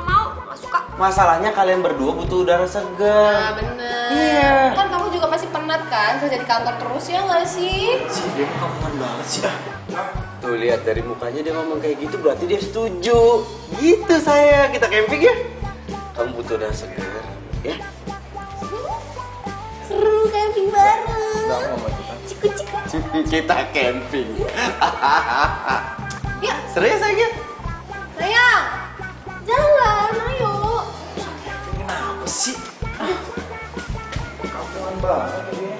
mau. Nggak suka. Masalahnya kalian berdua butuh udara segar. Nah, bener. Iya. Kan kamu juga masih penat kan kerja di kantor terus ya nggak sih? Si dia kapan banget sih. Tuh lihat dari mukanya dia ngomong kayak gitu berarti dia setuju. Gitu saya, kita camping ya. Kamu butuh udara segar, ya? Seru camping bareng. Ciku. Kita camping. Yuk, Seru ya sayang? sayang. Jalan, ayo. Kenapa sih? Kampungan banget ini.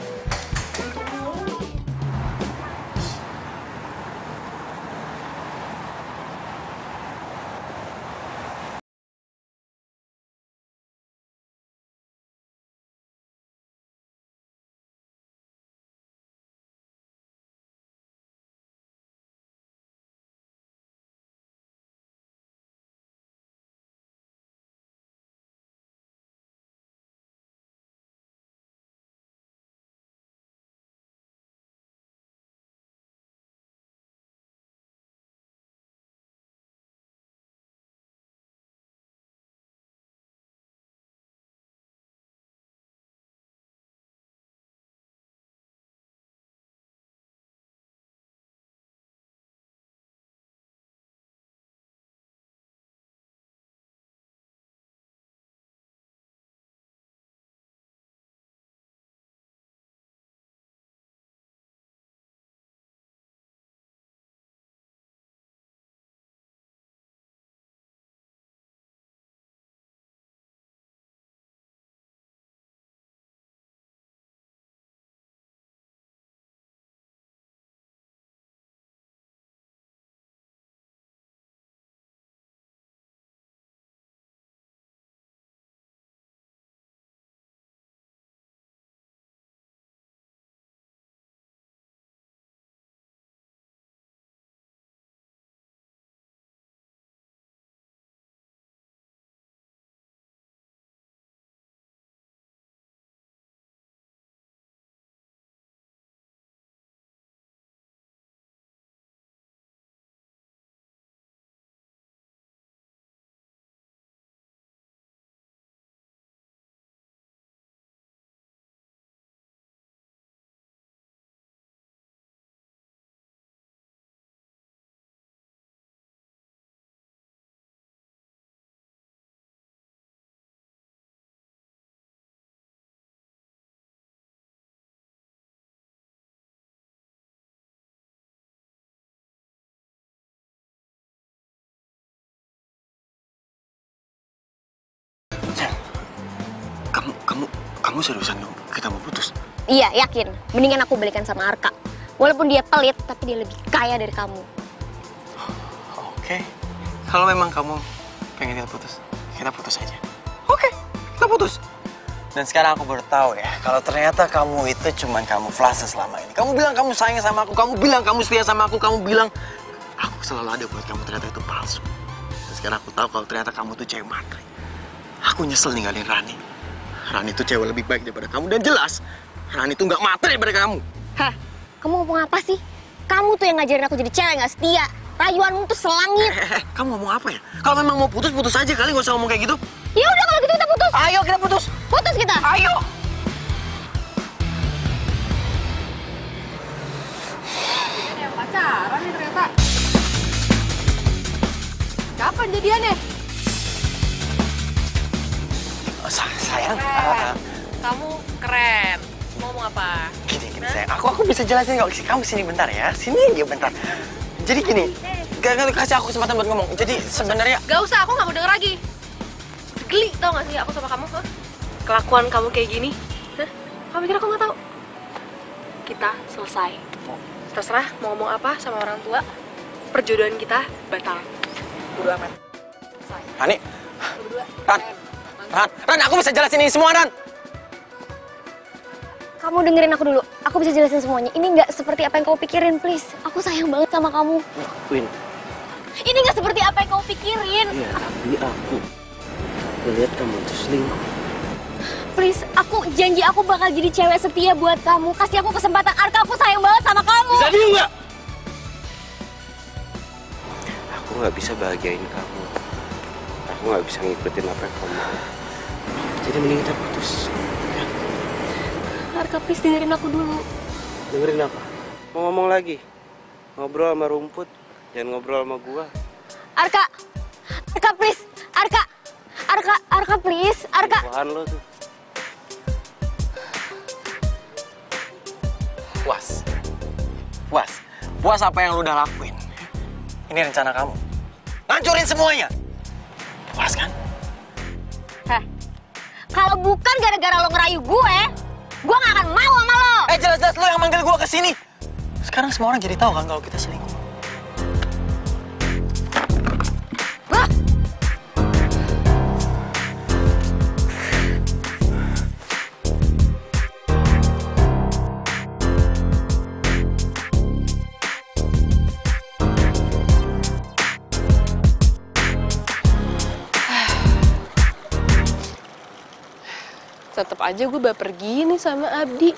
Kamu seriusan dong kita mau putus? Iya, yakin. Mendingan aku balikan sama Arka. Walaupun dia pelit, tapi dia lebih kaya dari kamu. Oke. Kalau memang kamu pengen kita putus aja. Oke, kita putus. Dan sekarang aku baru tahu ya, kalau ternyata kamu itu cuman kamuflase selama ini. Kamu bilang kamu sayang sama aku, kamu bilang kamu setia sama aku, kamu bilang aku selalu ada buat kamu, ternyata itu palsu. Dan sekarang aku tahu kalau ternyata kamu tuh cewek matre. Aku nyesel ninggalin Rani. Rani tuh cewek lebih baik daripada kamu, dan jelas Rani tuh nggak matre daripada kamu. Hah? Kamu ngomong apa sih? Kamu tuh yang ngajarin aku jadi cewek nggak setia. Rayuanmu tuh selangit. Kamu ngomong apa ya? Kalau memang mau putus, putus aja kali, nggak usah ngomong kayak gitu. Ya udah kalau gitu kita putus. Ayo kita putus. Putus kita. Ayo. Ini yang pacaran nih ternyata. Kapan jadiannya? Sayang. Kamu keren. Mau ngomong apa? Gini sayang. Aku bisa jelasin kok. Kamu sini bentar ya. Sini aja bentar. Jadi gini. Gak kasih aku kesempatan buat ngomong. Jadi sebenarnya. Gak usah, aku gak mau denger lagi. Geli tau gak sih aku sama kamu? Huh? Kelakuan kamu kayak gini. Hah? Kamu pikir aku gak tahu? Kita selesai. Terserah mau ngomong apa sama orang tua. Perjodohan kita batal. Bodo amat. Rani. Ran, aku bisa jelasin ini semua, Ran. Kamu dengerin aku dulu. Aku bisa jelasin semuanya. Ini nggak seperti apa yang kau pikirin, please. Aku sayang banget sama kamu. Win, Ini nggak seperti apa yang kau pikirin. iya tapi aku lihat kamu tuh selingkuh. Please, aku janji aku bakal jadi cewek setia buat kamu. Kasih aku kesempatan, Arka. Aku sayang banget sama kamu. Bisa diem nggak? Aku nggak bisa bahagiain kamu. Aku nggak bisa ngikutin apa yang kamu mau. Jadi mending kita putus. Ya. Arka, please dengerin aku dulu. Dengerin apa? Mau ngomong lagi? Ngobrol sama rumput, jangan ngobrol sama gua. Arka, please. Arka, please. Arka. Tuhan lo tuh. Puas apa yang lu udah lakuin. Ini rencana kamu. Ngancurin semuanya. Puas kan? Heh, kalau bukan gara-gara lo ngerayu gue gak akan mau sama lo. Jelas-jelas lo yang manggil gue kesini. Sekarang semua orang jadi tahu kan kalau kita selingkuh. Wah. Tetep aja gue baper gini sama Abdi.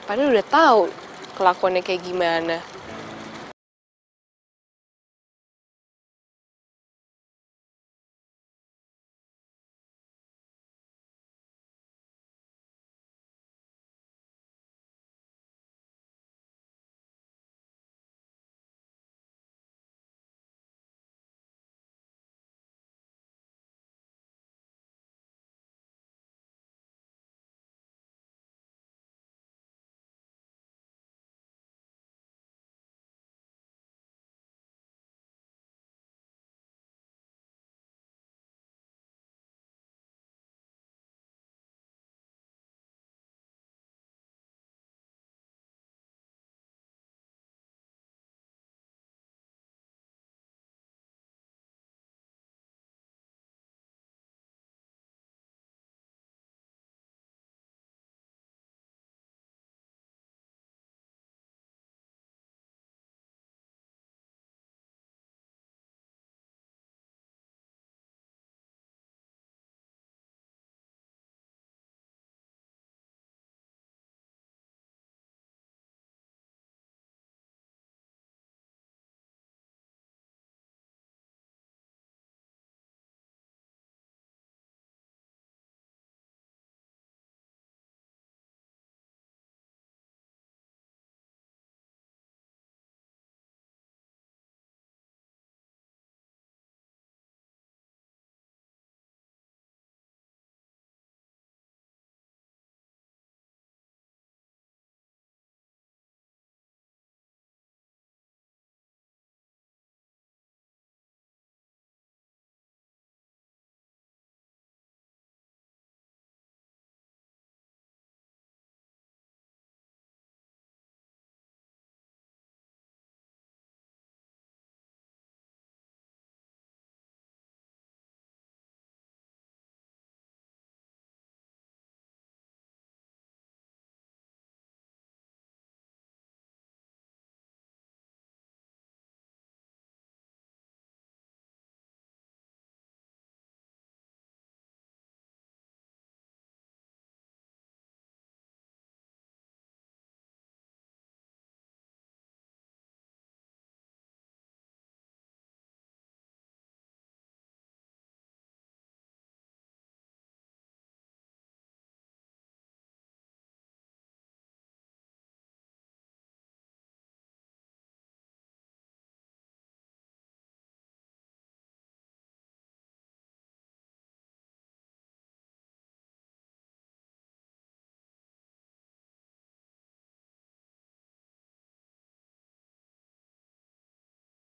Padahal udah tahu kelakuannya kayak gimana.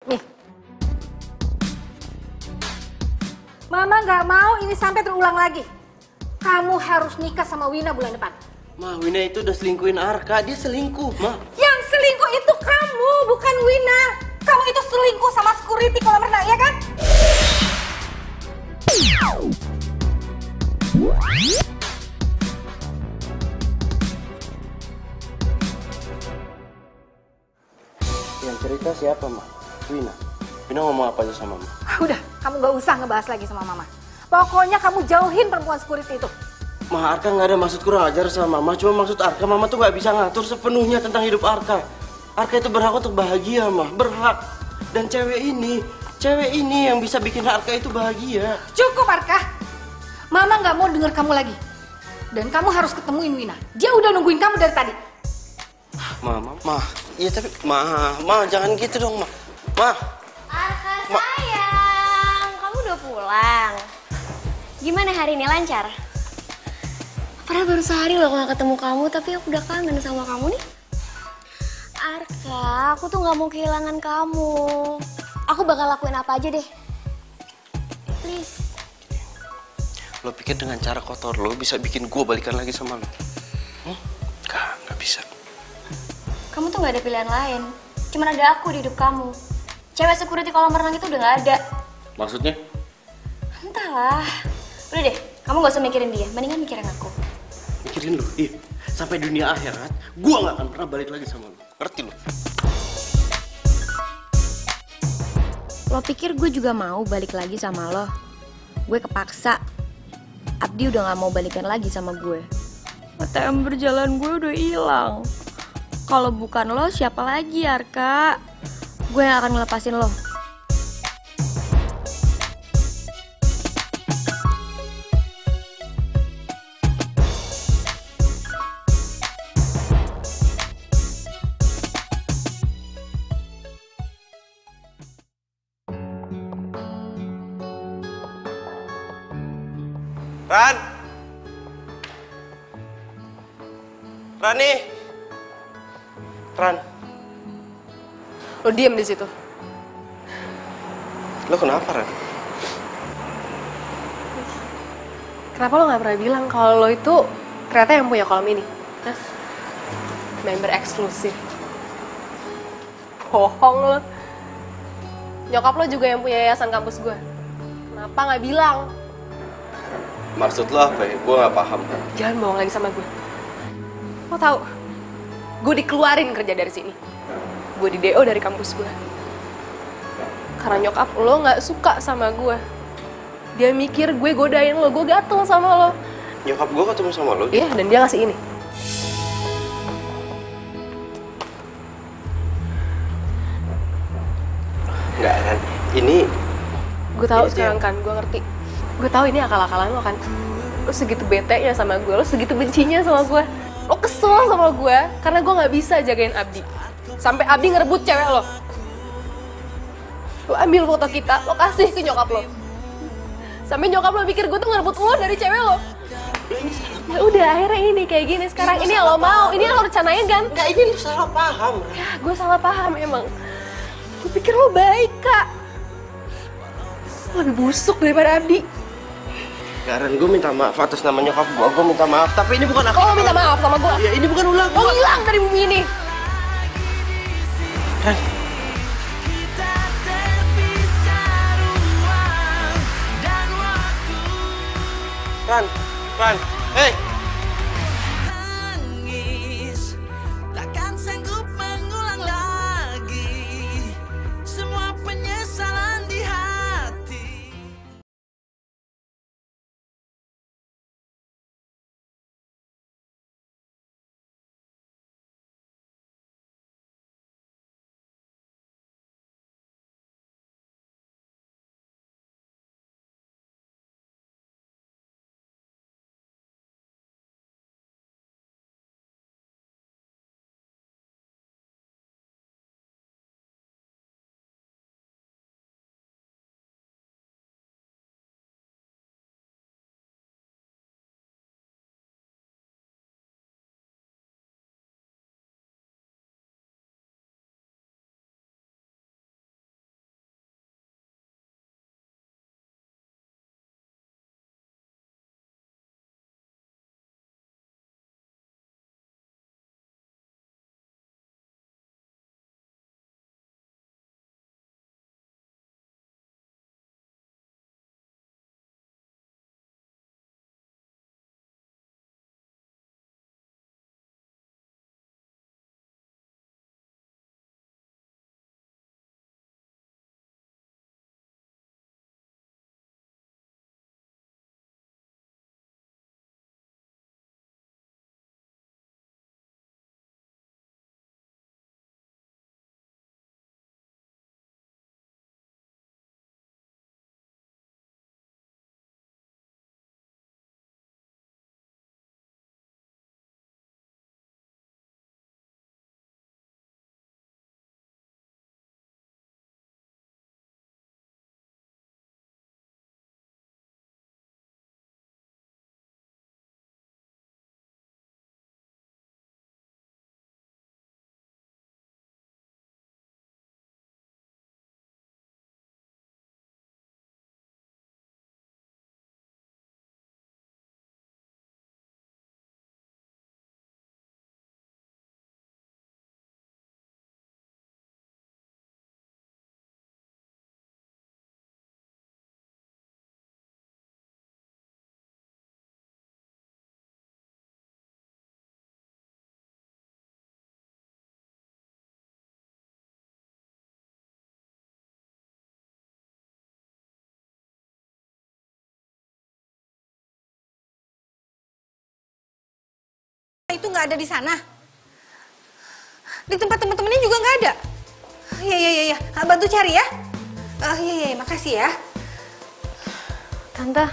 Nih. Mama nggak mau ini sampai terulang lagi. Kamu harus nikah sama Wina bulan depan. Ma, Wina itu udah selingkuhin Arka. Dia selingkuh, Ma. Yang selingkuh itu kamu, bukan Wina. Kamu itu selingkuh sama security kolam renang, ya kan? Yang cerita siapa, Ma? Wina. Wina ngomong apa aja sama Mama? Udah, kamu gak usah ngebahas lagi sama Mama. Pokoknya kamu jauhin perempuan security itu. Ma, Arka nggak ada maksud kurang ajar sama Mama. Cuma maksud Arka, Mama tuh nggak bisa ngatur sepenuhnya tentang hidup Arka. Arka itu berhak untuk bahagia, Ma. Berhak. Dan cewek ini yang bisa bikin Arka itu bahagia. Cukup, Arka. Mama nggak mau dengar kamu lagi. Dan kamu harus ketemuin Wina. Dia udah nungguin kamu dari tadi. Ma. Iya tapi, Ma, jangan gitu dong, Ma. Arka sayang, kamu udah pulang. Gimana hari ini, lancar? Padahal baru sehari loh gak ketemu kamu, tapi aku udah kangen sama kamu nih. Arka, aku tuh gak mau kehilangan kamu. Aku bakal lakuin apa aja deh. Please. Lo pikir dengan cara kotor lo bisa bikin gue balikan lagi sama lo? Nggak bisa. Kamu tuh gak ada pilihan lain. Cuman ada aku di hidup kamu. Cewek security kolam renang itu udah gak ada. Maksudnya? Entahlah. Udah deh, kamu gak usah mikirin dia. Mendingan mikirin aku. Mikirin lo? Iya. Sampai dunia akhirat, gue nggak akan pernah balik lagi sama lo. Ngerti lo? Lo pikir gue juga mau balik lagi sama lo? Gue kepaksa. Abdi udah gak mau balikan lagi sama gue. ATM berjalan gue udah hilang. Kalau bukan lo, siapa lagi, Arka? Gue yang akan ngelepasin lo. Rani! Ran! Lo diem di situ. Lo kenapa, Ran? Kenapa lo nggak pernah bilang kalau lo itu ternyata yang punya kolam ini? Hah? Member eksklusif. Bohong lo. Nyokap lo juga yang punya yayasan kampus gue. Kenapa nggak bilang? Maksud lo apa ya? Gue nggak paham. Jangan bohong lagi sama gue. Lo tau, gue dikeluarin kerja dari sini. Gue di DO dari kampus gue. Karena nyokap lo nggak suka sama gue. Dia mikir gue godain lo, gue gatel sama lo. Nyokap gue ketemu sama lo? Iya, dan dia ngasih ini. Nggak, Ran. Ini... Gue tahu sekarang kan, gue ngerti. Gue tahu ini akal-akalan lo kan. Lo segitu bete-nya sama gue, lo segitu bencinya sama gue. Lo kesel sama gue karena gue nggak bisa jagain Abdi. Sampai Abdi ngerebut cewek lo. Lo ambil foto kita, lo kasih ke nyokap lo. Sampai nyokap lo pikir gue tuh ngerebut lo dari cewek lo. Ya udah, akhirnya ini kayak gini sekarang. Ini yang lo mau, ini yang lo rencanain kan? Nggak, ini lo salah paham. Ya, gue salah paham emang. Gue pikir lo baik, Kak. Lo lebih busuk daripada Abdi. Gak, Ran, gue minta maaf atas nama nyokap gue minta maaf. Tapi ini bukan aku. Oh, minta maaf sama gue? Ya, ini bukan ulah gue. Lo hilang dari bumi ini. Ran. Ran, hey! itu nggak ada di sana? Di tempat teman-temannya juga nggak ada? Iya. Bantu cari ya. Iya, makasih ya. Tante,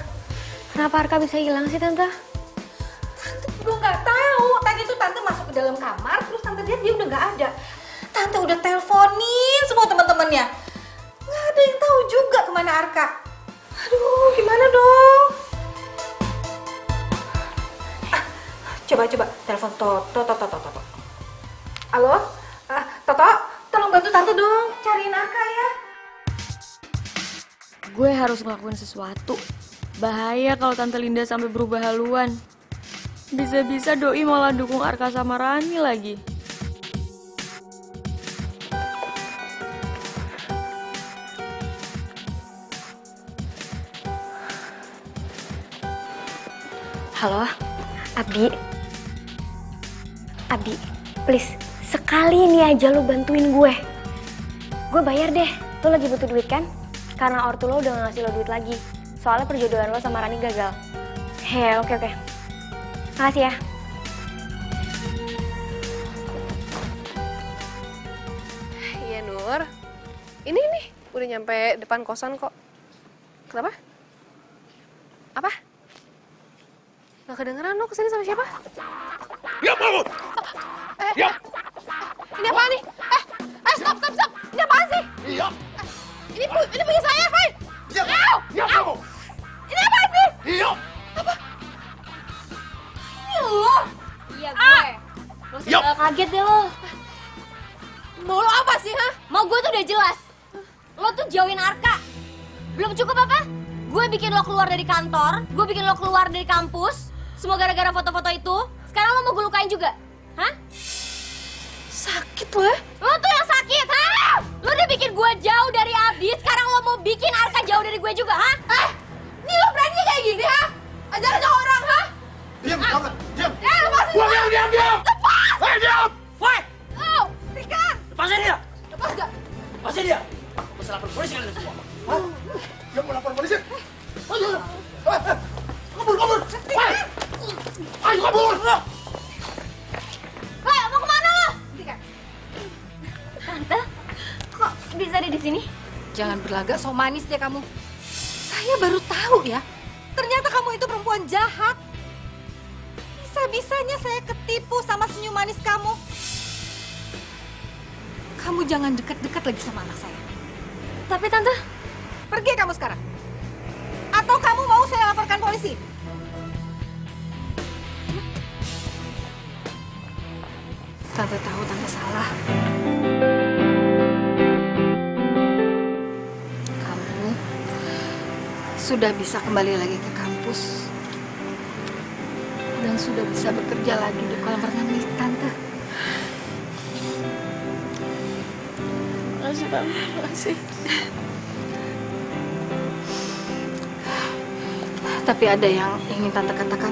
kenapa Arka bisa hilang sih Tante? Tante juga nggak tahu. Tadi tuh Tante masuk ke dalam kamar, terus Tante lihat dia udah nggak ada. Tante udah teleponin semua teman-temannya. Nggak ada yang tahu juga kemana Arka. Aduh, gimana dong? Coba telepon Toto. Halo? Toto, tolong bantu Tante dong, cariin Arka ya. Gue harus ngelakuin sesuatu. Bahaya kalau Tante Linda sampai berubah haluan. Bisa-bisa Doi malah dukung Arka sama Rani lagi. Halo, Abi, please, sekali ini aja lo bantuin gue. Gue bayar deh, lo lagi butuh duit kan? Karena ortu lo udah gak ngasih lo duit lagi. Soalnya perjodohan lo sama Rani gagal. Oke. Makasih ya. Iya Nur, ini nih udah nyampe depan kosan kok. Kenapa? Apa? Gak kedengeran lo kesini sama siapa? Diam kamu! Diam! Ini apaan nih? Stop! Ini apaan sih? Diam! Ini punya saya, Fai! Diam! Ow! Diam kamu! Ini apaan sih? Diam! Ini lo? Iya gue. Lo segala kaget deh lo. Mau lo apa sih, ha? Mau gue tuh udah jelas. Lo tuh jauhin Arka. Belum cukup apa? Gue bikin lo keluar dari kantor, gue bikin lo keluar dari kampus. Semua gara-gara foto-foto itu. Sekarang lo mau gue lukain juga? Hah? Sakit lo ya? Lo tuh yang sakit, ha? Lo udah bikin gue jauh dari Abdi, sekarang lo mau bikin Arka jauh dari gue juga, ha? Ini lo berani kayak gini, ha? Ajar-ajar orang, ha? Diam kamu! Diam! Lepasin! Diam! Lepas! Hei, diam! Woi! Berikan! Lepasin dia! Lepas gak? Lepasin dia! Mesti lapor polisi kalian semua. Hah? Dia mau lapor polisi? Ayo! Kabur! Ayo kabur! Hei, mau kemana lo? Tante, kok bisa ada di sini? Jangan berlagak so manis deh kamu. Saya baru tahu ya, ternyata kamu itu perempuan jahat. Bisa-bisanya saya ketipu sama senyum manis kamu. Kamu jangan dekat-dekat lagi sama anak saya. Tapi Tante, pergi kamu sekarang. Atau kamu mau saya laporkan polisi? Tante tahu Tante salah. Kamu sudah bisa kembali lagi ke kampus. Dan sudah bisa bekerja lagi di kolam renang milik Tante. Makasih, Tante. Makasih. Tapi ada yang ingin Tante katakan.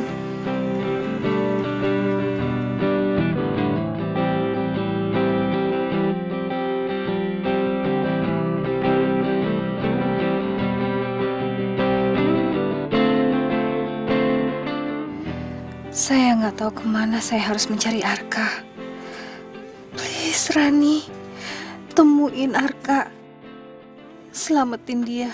Saya nggak tahu kemana saya harus mencari Arka. Please, Rani, temuin Arka. Selamatin dia.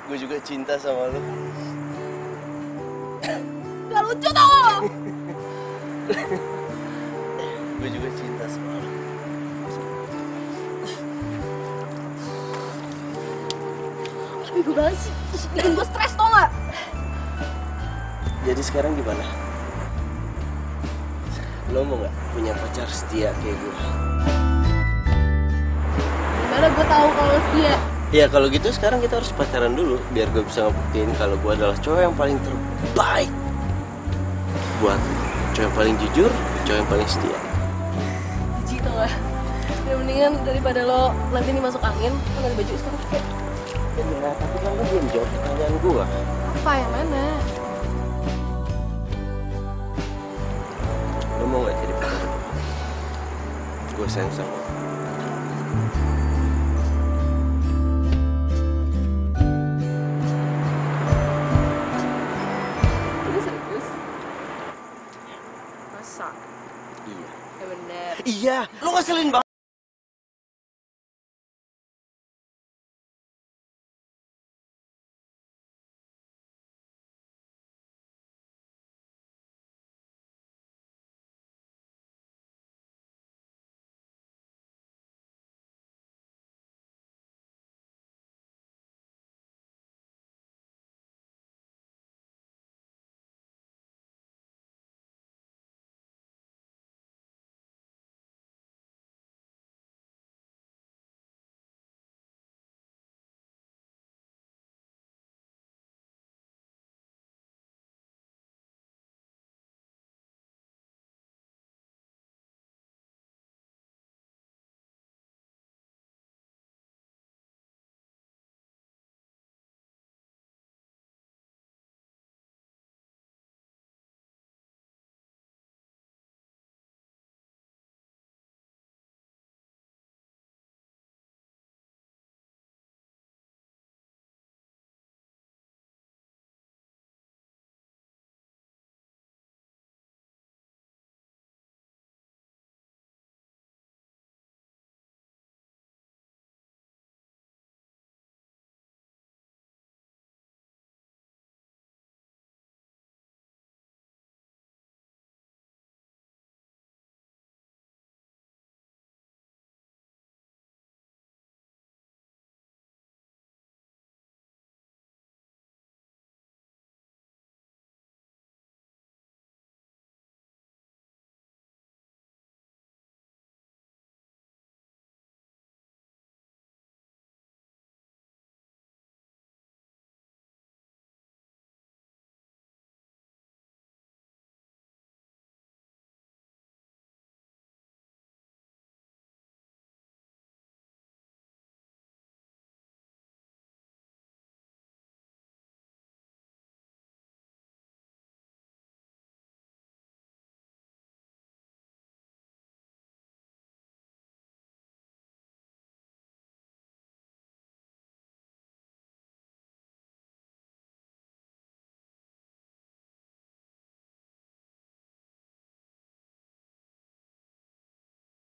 Gue juga cinta sama lu. Gak lucu tau. Gue juga cinta sama lu. Bego banget sih, bikin gue stres tau gak? Jadi sekarang gimana? Lo mau nggak punya pacar setia kayak gue? Gimana gue tahu kalau lo setia? Ya kalau gitu sekarang kita harus pacaran dulu biar gue bisa ngebuktiin kalau gue adalah cowok yang paling terbaik buat cowok yang paling jujur, cowok yang paling setia. Jijik tau gak? Ya mendingan daripada lo nanti ini masuk angin, lo ganti baju sekarang kayak. Ya, tapi kan lo belum jawab pertanyaan gue. Apa yang mana? Lo mau nggak jadi pacar gue? Gue sayang sama lo. Ini serius? Masa? Iya. Ya bener. Iya, lo ngeselin banget.